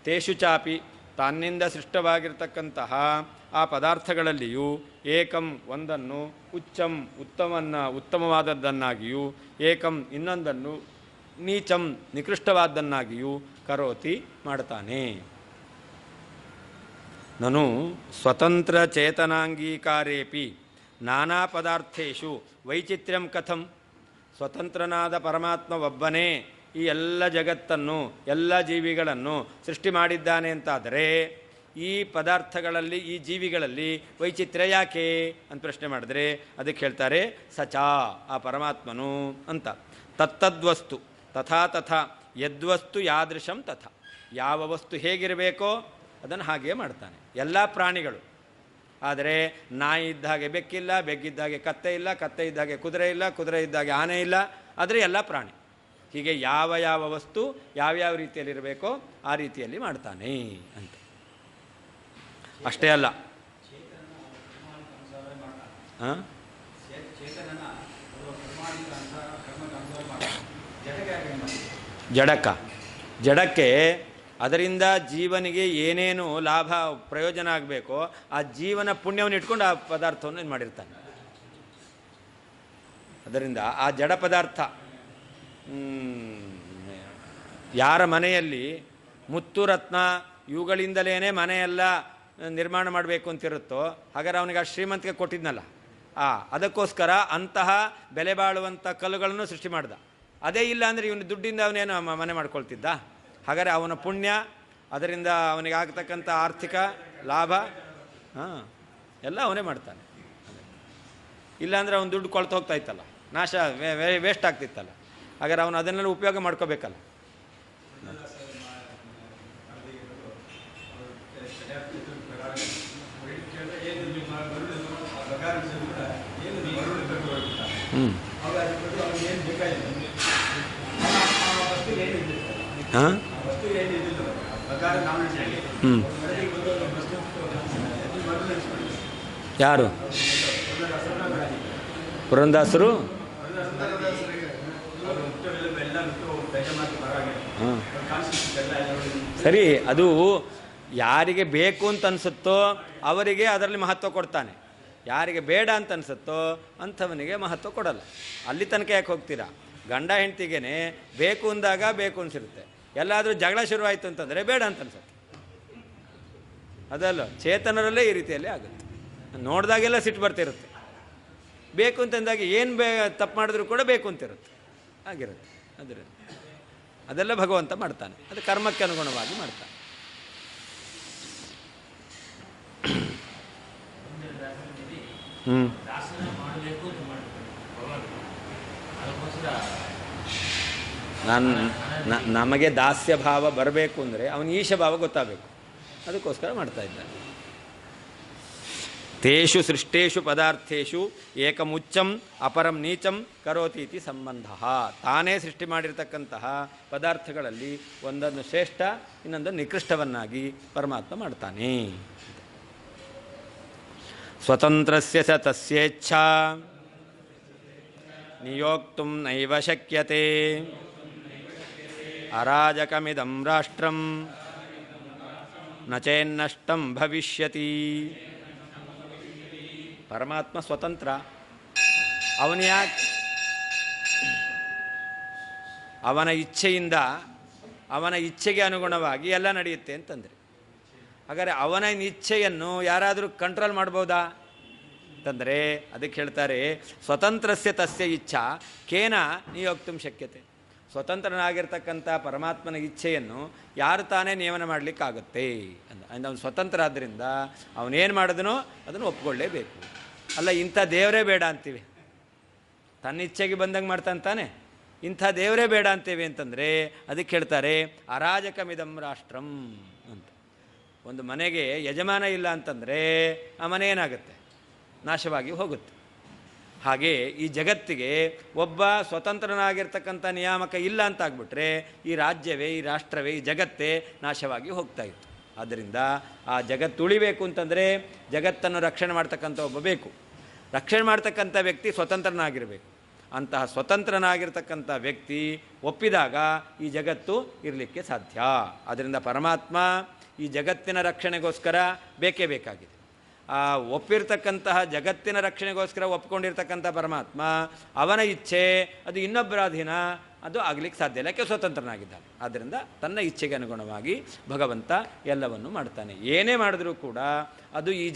ತೇಷು ಚಾಪಿ ತನ್ನಿಂದ ಸೃಷ್ಟವಾಗಿರ್ತಕ್ಕಂತಹ ಆ ಪದಾರ್ಥಗಳಲ್ಲಿಯೂ ಏಕಂ ಒಂದನ್ನು ಉಚ್ಚಂ ಉತ್ತಮವಾದದ್ದನ್ನಾಗಿಯೂ ಏಕಂ ಇನ್ನೊಂದನ್ನು ನೀಚಂ ನಿಕೃಷ್ಟವಾದನ್ನಾಗಿಯೂ ಕರೋತಿ ಮಾಡ್ತಾನೆ. ನನು ಸ್ವತಂತ್ರ ಚೇತನಾಂಗೀಕಾರೇಪಿ ನಾನಾ ಪದಾರ್ಥೇಷು ವೈಚಿತ್ರ್ಯಂ ಕಥಂ. ಸ್ವತಂತ್ರನಾದ ಪರಮಾತ್ಮ ಒಬ್ಬನೇ ಈ ಎಲ್ಲ ಜಗತ್ತನ್ನು ಎಲ್ಲ ಜೀವಿಗಳನ್ನು ಸೃಷ್ಟಿ ಮಾಡಿದ್ದಾನೆ ಅಂತಾದರೆ ಈ ಪದಾರ್ಥಗಳಲ್ಲಿ ಈ ಜೀವಿಗಳಲ್ಲಿ ವೈಚಿತ್ರ್ಯ ಯಾಕೆ ಅಂತ ಪ್ರಶ್ನೆ ಮಾಡಿದ್ರೆ ಅದಕ್ಕೆ ಹೇಳ್ತಾರೆ ಸಚಾ ಆ ಪರಮಾತ್ಮನು ಅಂತ. ತತ್ತದ್ವಸ್ತು ತಥಾ ತಥಾ ಯದ್ವಸ್ತು ಯಾದೃಶಂ ತಥಾ ಯಾವ ವಸ್ತು ಹೇಗಿರಬೇಕೋ ಅದನ್ನು ಹಾಗೆ ಮಾಡ್ತಾನೆ. ಎಲ್ಲ ಪ್ರಾಣಿಗಳು ಆದರೆ ನಾಯಿ ಇದ್ದ ಹಾಗೆ ಬೆಕ್ಕಿಲ್ಲ, ಬೆಕ್ಕಿದ್ದ ಹಾಗೆ ಕತ್ತೆ ಇಲ್ಲ, ಕತ್ತೆ ಇದ್ದ ಹಾಗೆ ಕುದುರೆ ಇಲ್ಲ, ಕುದುರೆ ಇದ್ದ ಹಾಗೆ ಆನೆ ಇಲ್ಲ, ಆದರೆ ಎಲ್ಲ ಪ್ರಾಣಿ. ಹೀಗೆ ಯಾವ ಯಾವ ವಸ್ತು ಯಾವ್ಯಾವ ರೀತಿಯಲ್ಲಿರಬೇಕೋ ಆ ರೀತಿಯಲ್ಲಿ ಮಾಡ್ತಾನೆ ಅಂತ. ಅಷ್ಟೇ ಅಲ್ಲ, ಜಡಕ್ಕೆ ಅದರಿಂದ ಜೀವನಿಗೆ ಏನೇನು ಲಾಭ ಪ್ರಯೋಜನ ಆಗಬೇಕೋ ಆ ಜೀವನ ಪುಣ್ಯವನ್ನು ಇಟ್ಕೊಂಡು ಆ ಪದಾರ್ಥವನ್ನು ಏನು ಮಾಡಿರ್ತಾನೆ. ಅದರಿಂದ ಆ ಜಡ ಪದಾರ್ಥ ಯಾರ ಮನೆಯಲ್ಲಿ ಮುತ್ತು ರತ್ನ ಇವುಗಳಿಂದಲೇ ಮನೆಯೆಲ್ಲ ನಿರ್ಮಾಣ ಮಾಡಬೇಕು ಅಂತಿರುತ್ತೋ ಹಾಗಾದ್ರೆ ಅವನಿಗೆ ಆ ಶ್ರೀಮಂತಿಗೆ ಕೊಟ್ಟಿದ್ನಲ್ಲ, ಅದಕ್ಕೋಸ್ಕರ ಅಂತಹ ಬೆಲೆ ಬಾಳುವಂಥ ಕಲ್ಲುಗಳನ್ನು ಸೃಷ್ಟಿ ಮಾಡ್ದ. ಅದೇ ಇಲ್ಲ ಅಂದರೆ ಇವನು ದುಡ್ಡಿಂದ ಅವನೇನು ಮನೆ ಮಾಡ್ಕೊಳ್ತಿದ್ದ. ಹಾಗಾದರೆ ಅವನ ಪುಣ್ಯ, ಅದರಿಂದ ಅವನಿಗೆ ಆಗ್ತಕ್ಕಂಥ ಆರ್ಥಿಕ ಲಾಭ ಎಲ್ಲ ಅವನೇ ಮಾಡ್ತಾನೆ. ಇಲ್ಲಾಂದರೆ ಅವನು ದುಡ್ಡು ಕೊಳ್ತು ಹೋಗ್ತಾ ಇತ್ತಲ್ಲ, ನಾಶ ವೇಸ್ಟ್ ಆಗ್ತಿತ್ತಲ್ಲ. ಹಾಗಾದ್ರೆ ಅವನು ಅದನ್ನೆಲ್ಲ ಉಪಯೋಗ ಮಾಡ್ಕೋಬೇಕಲ್ಲ. ಯಾರು ಪುರಂದಾಸರು? ಸರಿ, ಅದು ಯಾರಿಗೆ ಬೇಕು ಅಂತ ಅನಿಸುತ್ತೋ ಅವರಿಗೆ ಅದರಲ್ಲಿ ಮಹತ್ವ ಕೊಡ್ತಾನೆ, ಯಾರಿಗೆ ಬೇಡ ಅಂತ ಅನಿಸುತ್ತೋ ಅಂಥವನಿಗೆ ಮಹತ್ವ ಕೊಡಲ್ಲ. ಅಲ್ಲಿ ತನಕ ಯಾಕೆ ಹೋಗ್ತೀರಾ? ಗಂಡ ಹೆಂಡ್ತಿಗೇನೆ ಬೇಕು ಅಂದಾಗ ಬೇಕು ಅನಿಸಿರುತ್ತೆ, ಎಲ್ಲಾದರೂ ಜಗಳ ಶುರುವಾಯಿತು ಅಂತಂದರೆ ಬೇಡ ಅಂತ ಅನ್ಸುತ್ತೆ. ಅದಲ್ಲ, ಚೇತನರಲ್ಲೇ ಈ ರೀತಿಯಲ್ಲಿ ಆಗುತ್ತೆ. ನೋಡಿದಾಗೆಲ್ಲ ಸಿಟ್ಟು ಬರ್ತಿರುತ್ತೆ, ಬೇಕು ಅಂತಂದಾಗ ಏನು ತಪ್ಪು ಮಾಡಿದ್ರು ಕೂಡ ಬೇಕು ಅಂತಿರುತ್ತೆ, ಆಗಿರುತ್ತೆ. ಅದೆಲ್ಲ ಭಗವಂತ ಮಾಡ್ತಾನೆ, ಅದು ಕರ್ಮಕ್ಕೆ ಅನುಗುಣವಾಗಿ ಮಾಡ್ತಾನೆ. ನಮಗೆ ದಾಸ್ಯ ಭಾವ ಬರಬೇಕು ಅಂದರೆ ಅವನು ಈಶ ಭಾವ ಗೊತ್ತಾಗಬೇಕು, ಅದಕ್ಕೋಸ್ಕರ ಮಾಡ್ತಾ ಇದ್ದಾನೆ. ತೇಷು ಸೃಷ್ಟೇಷು ಪದಾರ್ಥೇಷು ಏಕಮುಚ್ಚಂ ಅಪರಂ ನೀಚಂ ಕರೋತಿ ಇತಿ ಸಂಬಂಧ. ತಾನೇ ಸೃಷ್ಟಿ ಮಾಡಿರ್ತಕ್ಕಂತಹ ಪದಾರ್ಥಗಳಲ್ಲಿ ಒಂದನ್ನು ಶ್ರೇಷ್ಠ ಇನ್ನೊಂದನ್ನು ನಿಕೃಷ್ಟವನ್ನಾಗಿ ಪರಮಾತ್ಮ ಮಾಡ್ತಾನೆ. ಸ್ವತಂತ್ರಸ್ಯ ಸ ತಸ್ಯೇಚ್ಛಾ ನಿಯೋಕ್ತುಂ ನೈವ ಶಕ್ಯತೆ ಅರಾಜಕಮಿದಂ ರಾಷ್ಟ್ರಂ ನ ಚೇನ್ನಷ್ಟಂ ಭವಿಷ್ಯತಿ. ಪರಮಾತ್ಮ ಸ್ವತಂತ್ರ, ಅವನ ಯಾಕೆ ಅವನ ಇಚ್ಛೆಯಿಂದ ಅವನ ಇಚ್ಛೆಗೆ ಅನುಗುಣವಾಗಿ ಎಲ್ಲ ನಡೆಯುತ್ತೆ ಅಂತಂದರೆ, ಹಾಗಾದರೆ ಅವನ ಇಚ್ಛೆಯನ್ನು ಯಾರಾದರೂ ಕಂಟ್ರೋಲ್ ಮಾಡ್ಬೋದಾ ಅಂತಂದರೆ ಅದಕ್ಕೆ ಹೇಳ್ತಾರೆ ಸ್ವತಂತ್ರಸ್ಯ ತಸ್ಯ ಇಚ್ಛಾ ಕೇನ ನಿಯೋಕ್ತುಂ ಶಕ್ಯತೆ. ಸ್ವತಂತ್ರನಾಗಿರ್ತಕ್ಕಂಥ ಪರಮಾತ್ಮನ ಇಚ್ಛೆಯನ್ನು ಯಾರು ತಾನೇ ನಿಯಮನ ಮಾಡಲಿಕ್ಕಾಗುತ್ತೆ ಅಂದ. ಅವನು ಸ್ವತಂತ್ರ ಆದ್ದರಿಂದ ಅವನೇನು ಮಾಡಿದನೋ ಅದನ್ನು ಒಪ್ಕೊಳ್ಳೇಬೇಕು. ಅಲ್ಲ ಇಂಥ ದೇವರೇ ಬೇಡ ಅಂತೀವಿ, ತನ್ನ ಇಚ್ಛೆಗೆ ಬಂದಂಗೆ ಮಾಡ್ತಾನೆ ತಾನೆ. ಇಂಥ ದೇವರೇ ಬೇಡ ಅಂತೇವೆ ಅಂತಂದರೆ ಅದಕ್ಕೆ ಹೇಳ್ತಾರೆ ಅರಾಜಕಮಿದಂ ರಾಷ್ಟ್ರಂ ಅಂತ. ಒಂದು ಮನೆಗೆ ಯಜಮಾನ ಇಲ್ಲ ಅಂತಂದರೆ ಆ ಮನೆ ಏನಾಗುತ್ತೆ? ನಾಶವಾಗಿ ಹೋಗುತ್ತೆ. ಹಾಗೆ ಈ ಜಗತ್ತಿಗೆ ಒಬ್ಬ ಸ್ವತಂತ್ರನಾಗಿರ್ತಕ್ಕಂಥ ನಿಯಾಮಕ ಇಲ್ಲ ಅಂತಾಗ್ಬಿಟ್ರೆ ಈ ರಾಜ್ಯವೇ, ಈ ರಾಷ್ಟ್ರವೇ, ಈ ಜಗತ್ತೇ ನಾಶವಾಗಿ ಹೋಗ್ತಾ ಇತ್ತು. ಆದ್ದರಿಂದ ಆ ಜಗತ್ತು ಉಳಿಬೇಕು ಅಂತಂದರೆ ಜಗತ್ತನ್ನು ರಕ್ಷಣೆ ಮಾಡ್ತಕ್ಕಂಥ ಒಬ್ಬ ಬೇಕು. ರಕ್ಷಣೆ ಮಾಡ್ತಕ್ಕಂಥ ವ್ಯಕ್ತಿ ಸ್ವತಂತ್ರನಾಗಿರಬೇಕು. ಅಂತಹ ಸ್ವತಂತ್ರನಾಗಿರ್ತಕ್ಕಂಥ ವ್ಯಕ್ತಿ ಒಪ್ಪಿದಾಗ ಈ ಜಗತ್ತು ಇರಲಿಕ್ಕೆ ಸಾಧ್ಯ. ಆದ್ದರಿಂದ ಪರಮಾತ್ಮ ಈ ಜಗತ್ತಿನ ರಕ್ಷಣೆಗೋಸ್ಕರ ಬೇಕೇ ಬೇಕಾಗಿದೆ. ಆ ಒಪ್ಪಿರ್ತಕ್ಕಂತಹ ಜಗತ್ತಿನ ರಕ್ಷಣೆಗೋಸ್ಕರ ಒಪ್ಕೊಂಡಿರ್ತಕ್ಕಂಥ ಪರಮಾತ್ಮ ಅವನ ಇಚ್ಛೆ ಅದು ಇನ್ನೊಬ್ಬರ ಅಧೀನ, ಅದು ಆಗಲಿಕ್ಕೆ ಸಾಧ್ಯ ಇಲ್ಲ, ಯಾಕೆ ಸ್ವತಂತ್ರನಾಗಿದ್ದಾನೆ. ಆದ್ದರಿಂದ ತನ್ನ ಇಚ್ಛೆಗೆ ಅನುಗುಣವಾಗಿ ಭಗವಂತ ಎಲ್ಲವನ್ನು ಮಾಡ್ತಾನೆ. ಏನೇ ಮಾಡಿದ್ರೂ ಕೂಡ ಅದು ಈ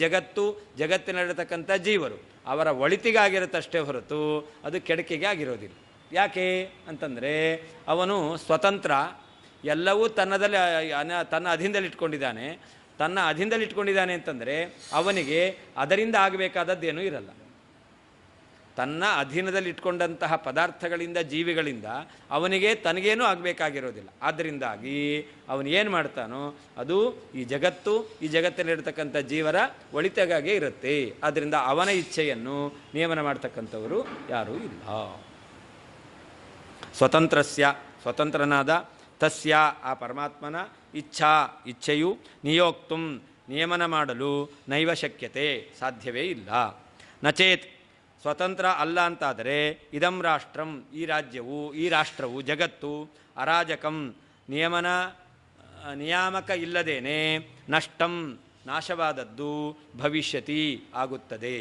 ಜಗತ್ತಿನಲ್ಲಿರತಕ್ಕಂಥ ಜೀವರು ಅವರ ಒಳಿತಿಗಾಗಿರುತ್ತಷ್ಟೇ ಹೊರತು ಅದು ಕೆಡಕಿಗೆ ಆಗಿರೋದಿಲ್ಲ. ಯಾಕೆ ಅಂತಂದರೆ ಅವನು ಸ್ವತಂತ್ರ, ಎಲ್ಲವೂ ತನ್ನ ಅಧೀನದಲ್ಲಿ ಇಟ್ಕೊಂಡಿದ್ದಾನೆ. ತನ್ನ ಅಧೀನದಲ್ಲಿ ಇಟ್ಕೊಂಡಿದ್ದಾನೆ ಅಂತಂದರೆ ಅವನಿಗೆ ಅದರಿಂದ ಆಗಬೇಕಾದದ್ದೇನೂ ಇರಲ್ಲ. ತನ್ನ ಅಧೀನದಲ್ಲಿ ಇಟ್ಕೊಂಡಂತಹ ಪದಾರ್ಥಗಳಿಂದ, ಜೀವಿಗಳಿಂದ ಅವನಿಗೆ ತನಗೇನೂ ಆಗಬೇಕಾಗಿರೋದಿಲ್ಲ. ಆದ್ದರಿಂದಾಗಿ ಅವನು ಏನು ಮಾಡ್ತಾನೋ ಅದು ಈ ಜಗತ್ತಿನಲ್ಲಿರ್ತಕ್ಕಂಥ ಜೀವರ ಒಳಿತಿಗಾಗೇ ಇರುತ್ತೆ. ಆದ್ದರಿಂದ ಅವನ ಇಚ್ಛೆಯನ್ನು ನಿಯಮನ ಮಾಡ್ತಕ್ಕಂಥವರು ಯಾರೂ ಇಲ್ಲ. ಸ್ವತಂತ್ರನಾದ ತಸ್ಯ ಆ ಪರಮಾತ್ಮನ ಇಚ್ಛೆಯು ನಿಯೋಕ್ತು ನಿಯಮನ ಮಾಡಲು ನೈವ ಶಕ್ಯತೆ ಸಾಧ್ಯವೇ ಇಲ್ಲ. ನಚೇತ್ ಸ್ವತಂತ್ರ ಅಲ್ಲ ಅಂತಾದರೆ ಇದಂ ರಾಷ್ಟ್ರಂ ಈ ರಾಜ್ಯವು, ಈ ರಾಷ್ಟ್ರವು, ಜಗತ್ತು ಅರಾಜಕಂ ನಿಯಾಮಕ ಇಲ್ಲದೇನೆ ನಷ್ಟಂ ನಾಶವಾದದ್ದು ಭವಿಷ್ಯತಿ ಆಗುತ್ತದೆ.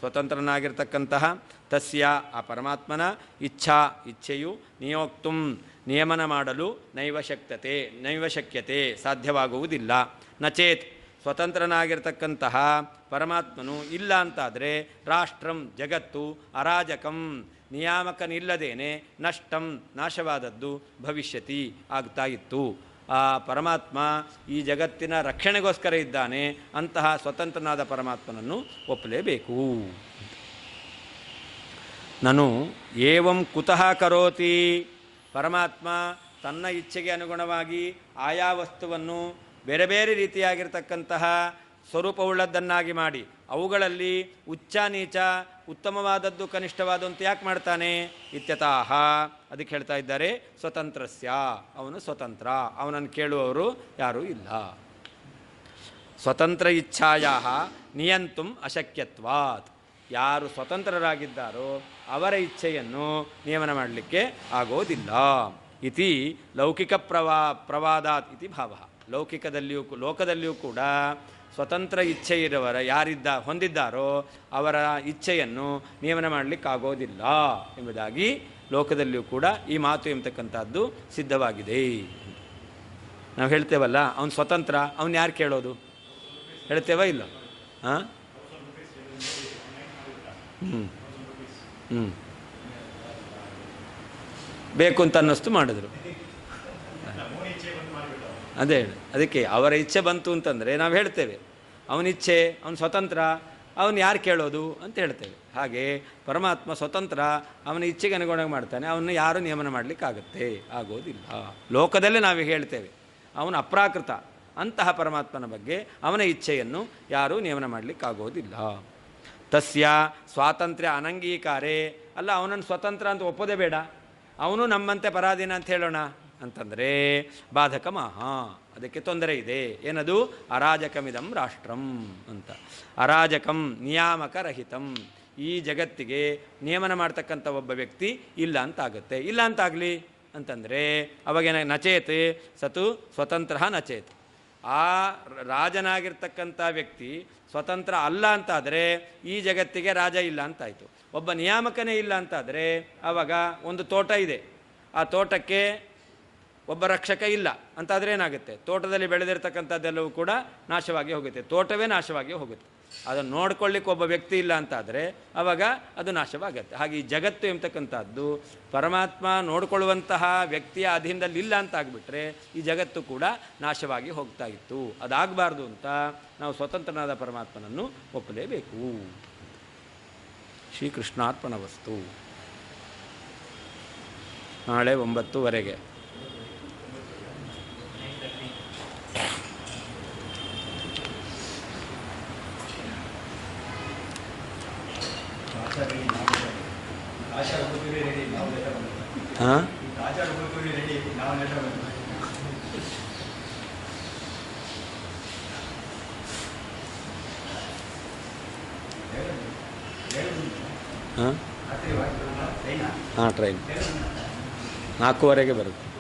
ಸ್ವತಂತ್ರನಾಗಿರ್ತಕ್ಕಂತಹ ತಸ್ಯ ಆ ಪರಮಾತ್ಮನ ಇಚ್ಛೆಯು ನಿಯೋಕ್ತು ನಿಯಮನ ಮಾಡಲು ನೈವ ಶಕ್ಯತೆ ಸಾಧ್ಯವಾಗುವುದಿಲ್ಲ. ನಚೇತ್ ಸ್ವತಂತ್ರನಾಗಿರ್ತಕ್ಕಂತಹ ಪರಮಾತ್ಮನು ಇಲ್ಲ ಅಂತಾದರೆ ರಾಷ್ಟ್ರಂ ಜಗತ್ತು ಅರಾಜಕಂ ನಿಯಾಮಕನಿಲ್ಲದೇನೆ ನಷ್ಟಂ ನಾಶವಾದದ್ದು ಭವಿಷ್ಯತಿ ಆಗ್ತಾ ಇತ್ತು. ಆ ಪರಮಾತ್ಮ ಈ ಜಗತ್ತಿನ ರಕ್ಷಣೆಗೋಸ್ಕರ ಇದ್ದಾನೆ. ಅಂತಹ ಸ್ವತಂತ್ರನಾದ ಪರಮಾತ್ಮನನ್ನು ಒಪ್ಪಲೇಬೇಕು. ನಾನು ಏವಂ ಕುತಃ ಕರೋತಿ, ಪರಮಾತ್ಮ ತನ್ನ ಇಚ್ಛೆಗೆ ಅನುಗುಣವಾಗಿ ಆಯಾ ವಸ್ತುವನ್ನು ಬೇರೆ ಬೇರೆ ರೀತಿಯಾಗಿರ್ತಕ್ಕಂತಹ ಸ್ವರೂಪವುಳ್ಳದ್ದನ್ನಾಗಿ ಮಾಡಿ ಅವುಗಳಲ್ಲಿ ಉಚ್ಚ ನೀಚ, ಉತ್ತಮವಾದದ್ದು ಕನಿಷ್ಠವಾದಂತ ಯಾಕೆ ಮಾಡ್ತಾನೆ? ಇತ್ಯತಃ ಅದಕ್ಕೆ ಹೇಳ್ತಾ ಇದ್ದಾರೆ ಸ್ವತಂತ್ರಸ್ಯ, ಅವನು ಸ್ವತಂತ್ರ, ಅವನನ್ನು ಕೇಳುವವರು ಯಾರೂ ಇಲ್ಲ. ಸ್ವತಂತ್ರ ಇಚ್ಛಾಯ ನಿಯಂತುಂ ಅಶಕ್ಯತ್ವಾತ್, ಯಾರು ಸ್ವತಂತ್ರರಾಗಿದ್ದಾರೋ ಅವರ ಇಚ್ಛೆಯನ್ನು ನಿಯಮನ ಮಾಡಲಿಕ್ಕೆ ಆಗೋದಿಲ್ಲ. ಇತಿ ಲೌಕಿಕ ಪ್ರವಾದಾತ್ ಇತಿ ಭಾವ. ಲೋಕದಲ್ಲಿಯೂ ಕೂಡ ಸ್ವತಂತ್ರ ಇಚ್ಛೆ ಇರುವರ ಹೊಂದಿದ್ದಾರೋ ಅವರ ಇಚ್ಛೆಯನ್ನು ನಿಯಮನ ಮಾಡಲಿಕ್ಕಾಗೋದಿಲ್ಲ ಎಂಬುದಾಗಿ ಲೋಕದಲ್ಲಿಯೂ ಕೂಡ ಈ ಮಾತು ಎಂಬತಕ್ಕಂಥದ್ದು ಸಿದ್ಧವಾಗಿದೆ. ನಾವು ಹೇಳ್ತೇವಲ್ಲ ಅವನು ಸ್ವತಂತ್ರ, ಅವನು ಯಾರು ಕೇಳೋದು? ಹೇಳ್ತೇವ ಇಲ್ಲ? ಹಾಂ ಬೇಕು ಅಂತ ಅನ್ನಿಸ್ತು ಮಾಡಿದ್ರು. ಅದಕ್ಕೆ ಅವರ ಇಚ್ಛೆ ಬಂತು ಅಂತಂದರೆ ನಾವು ಹೇಳ್ತೇವೆ ಅವನ ಇಚ್ಛೆ, ಅವನು ಸ್ವತಂತ್ರ, ಅವನು ಯಾರು ಕೇಳೋದು ಅಂತ ಹೇಳ್ತೇವೆ. ಹಾಗೆ ಪರಮಾತ್ಮ ಸ್ವತಂತ್ರ, ಅವನ ಇಚ್ಛೆಗೆ ಅನುಗುಣವಾಗಿ ಮಾಡ್ತಾನೆ, ಅವನ್ನ ಯಾರು ನಿಯಮನ ಮಾಡಲಿಕ್ಕಾಗತ್ತೆ? ಆಗೋದಿಲ್ಲ. ಲೋಕದಲ್ಲೇ ನಾವು ಹೇಳ್ತೇವೆ ಅವನು ಅಪ್ರಾಕೃತ, ಅಂತಹ ಪರಮಾತ್ಮನ ಬಗ್ಗೆ ಅವನ ಇಚ್ಛೆಯನ್ನು ಯಾರೂ ನಿಯಮನ ಮಾಡಲಿಕ್ಕಾಗೋದಿಲ್ಲ. ತಸ್ಯ ಸ್ವಾತಂತ್ರ್ಯ ಅನಂಗೀಕಾರೇ, ಅಲ್ಲ ಅವನನ್ನು ಸ್ವತಂತ್ರ ಅಂತ ಒಪ್ಪೋದೇ ಬೇಡ, ಅವನು ನಮ್ಮಂತೆ ಪರಾಧೀನ ಅಂತ ಹೇಳೋಣ ಅಂತಂದರೆ ಬಾಧಕ ಮಹಾ, ಅದಕ್ಕೆ ತೊಂದರೆ ಇದೆ. ಏನದು? ಅರಾಜಕಮಿದಂ ರಾಷ್ಟ್ರಂ ಅಂತ. ಅರಾಜಕಂ ನಿಯಾಮಕ ರಹಿತಂ, ಈ ಜಗತ್ತಿಗೆ ನಿಯಮನ ಮಾಡ್ತಕ್ಕಂಥ ಒಬ್ಬ ವ್ಯಕ್ತಿ ಇಲ್ಲ ಅಂತಾಗುತ್ತೆ. ಇಲ್ಲ ಅಂತಾಗಲಿ ಅಂತಂದರೆ ಅವಾಗೇನ? ನಚೇತ್ ಸತು ಸ್ವತಂತ್ರ ನಚೇತ್, ಆ ರಾಜನಾಗಿರ್ತಕ್ಕಂಥ ವ್ಯಕ್ತಿ ಸ್ವತಂತ್ರ ಅಲ್ಲ ಅಂತಾದರೆ ಈ ಜಗತ್ತಿಗೆ ರಾಜ ಇಲ್ಲ ಅಂತಾಯಿತು. ಒಬ್ಬ ನಿಯಾಮಕನೇ ಇಲ್ಲ ಅಂತಾದರೆ ಆವಾಗ ಒಂದು ತೋಟ ಇದೆ, ಆ ತೋಟಕ್ಕೆ ಒಬ್ಬ ರಕ್ಷಕ ಇಲ್ಲ ಅಂತಾದರೆ ಏನಾಗುತ್ತೆ? ತೋಟದಲ್ಲಿ ಬೆಳೆದಿರ್ತಕ್ಕಂಥದ್ದೆಲ್ಲವೂ ಕೂಡ ನಾಶವಾಗಿ ಹೋಗುತ್ತೆ, ತೋಟವೇ ನಾಶವಾಗಿ ಹೋಗುತ್ತೆ. ಅದನ್ನು ನೋಡ್ಕೊಳ್ಳಿಕ್ಕೆ ಒಬ್ಬ ವ್ಯಕ್ತಿ ಇಲ್ಲ ಅಂತಾದರೆ ಆವಾಗ ಅದು ನಾಶವಾಗುತ್ತೆ. ಹಾಗೆ ಈ ಜಗತ್ತು ಎಂಬತಕ್ಕಂಥದ್ದು ಪರಮಾತ್ಮ ನೋಡಿಕೊಳ್ಳುವಂತಹ ವ್ಯಕ್ತಿಯ ಅಧೀನದಲ್ಲಿ ಇಲ್ಲ ಅಂತ ಆಗಿಬಿಟ್ರೆ ಈ ಜಗತ್ತು ಕೂಡ ನಾಶವಾಗಿ ಹೋಗ್ತಾ ಇತ್ತು. ಅದಾಗಬಾರ್ದು ಅಂತ ನಾವು ಸ್ವತಂತ್ರನಾದ ಪರಮಾತ್ಮನನ್ನು ಒಪ್ಪಲೇಬೇಕು. ಶ್ರೀಕೃಷ್ಣಾರ್ಪಣವಸ್ತು. ನಾಳೆ 9:00 ಹಾಂ. ಹಾಂ ಹಾಂ, ಟ್ರೈನ್ 4:00 ಬರುತ್ತೆ.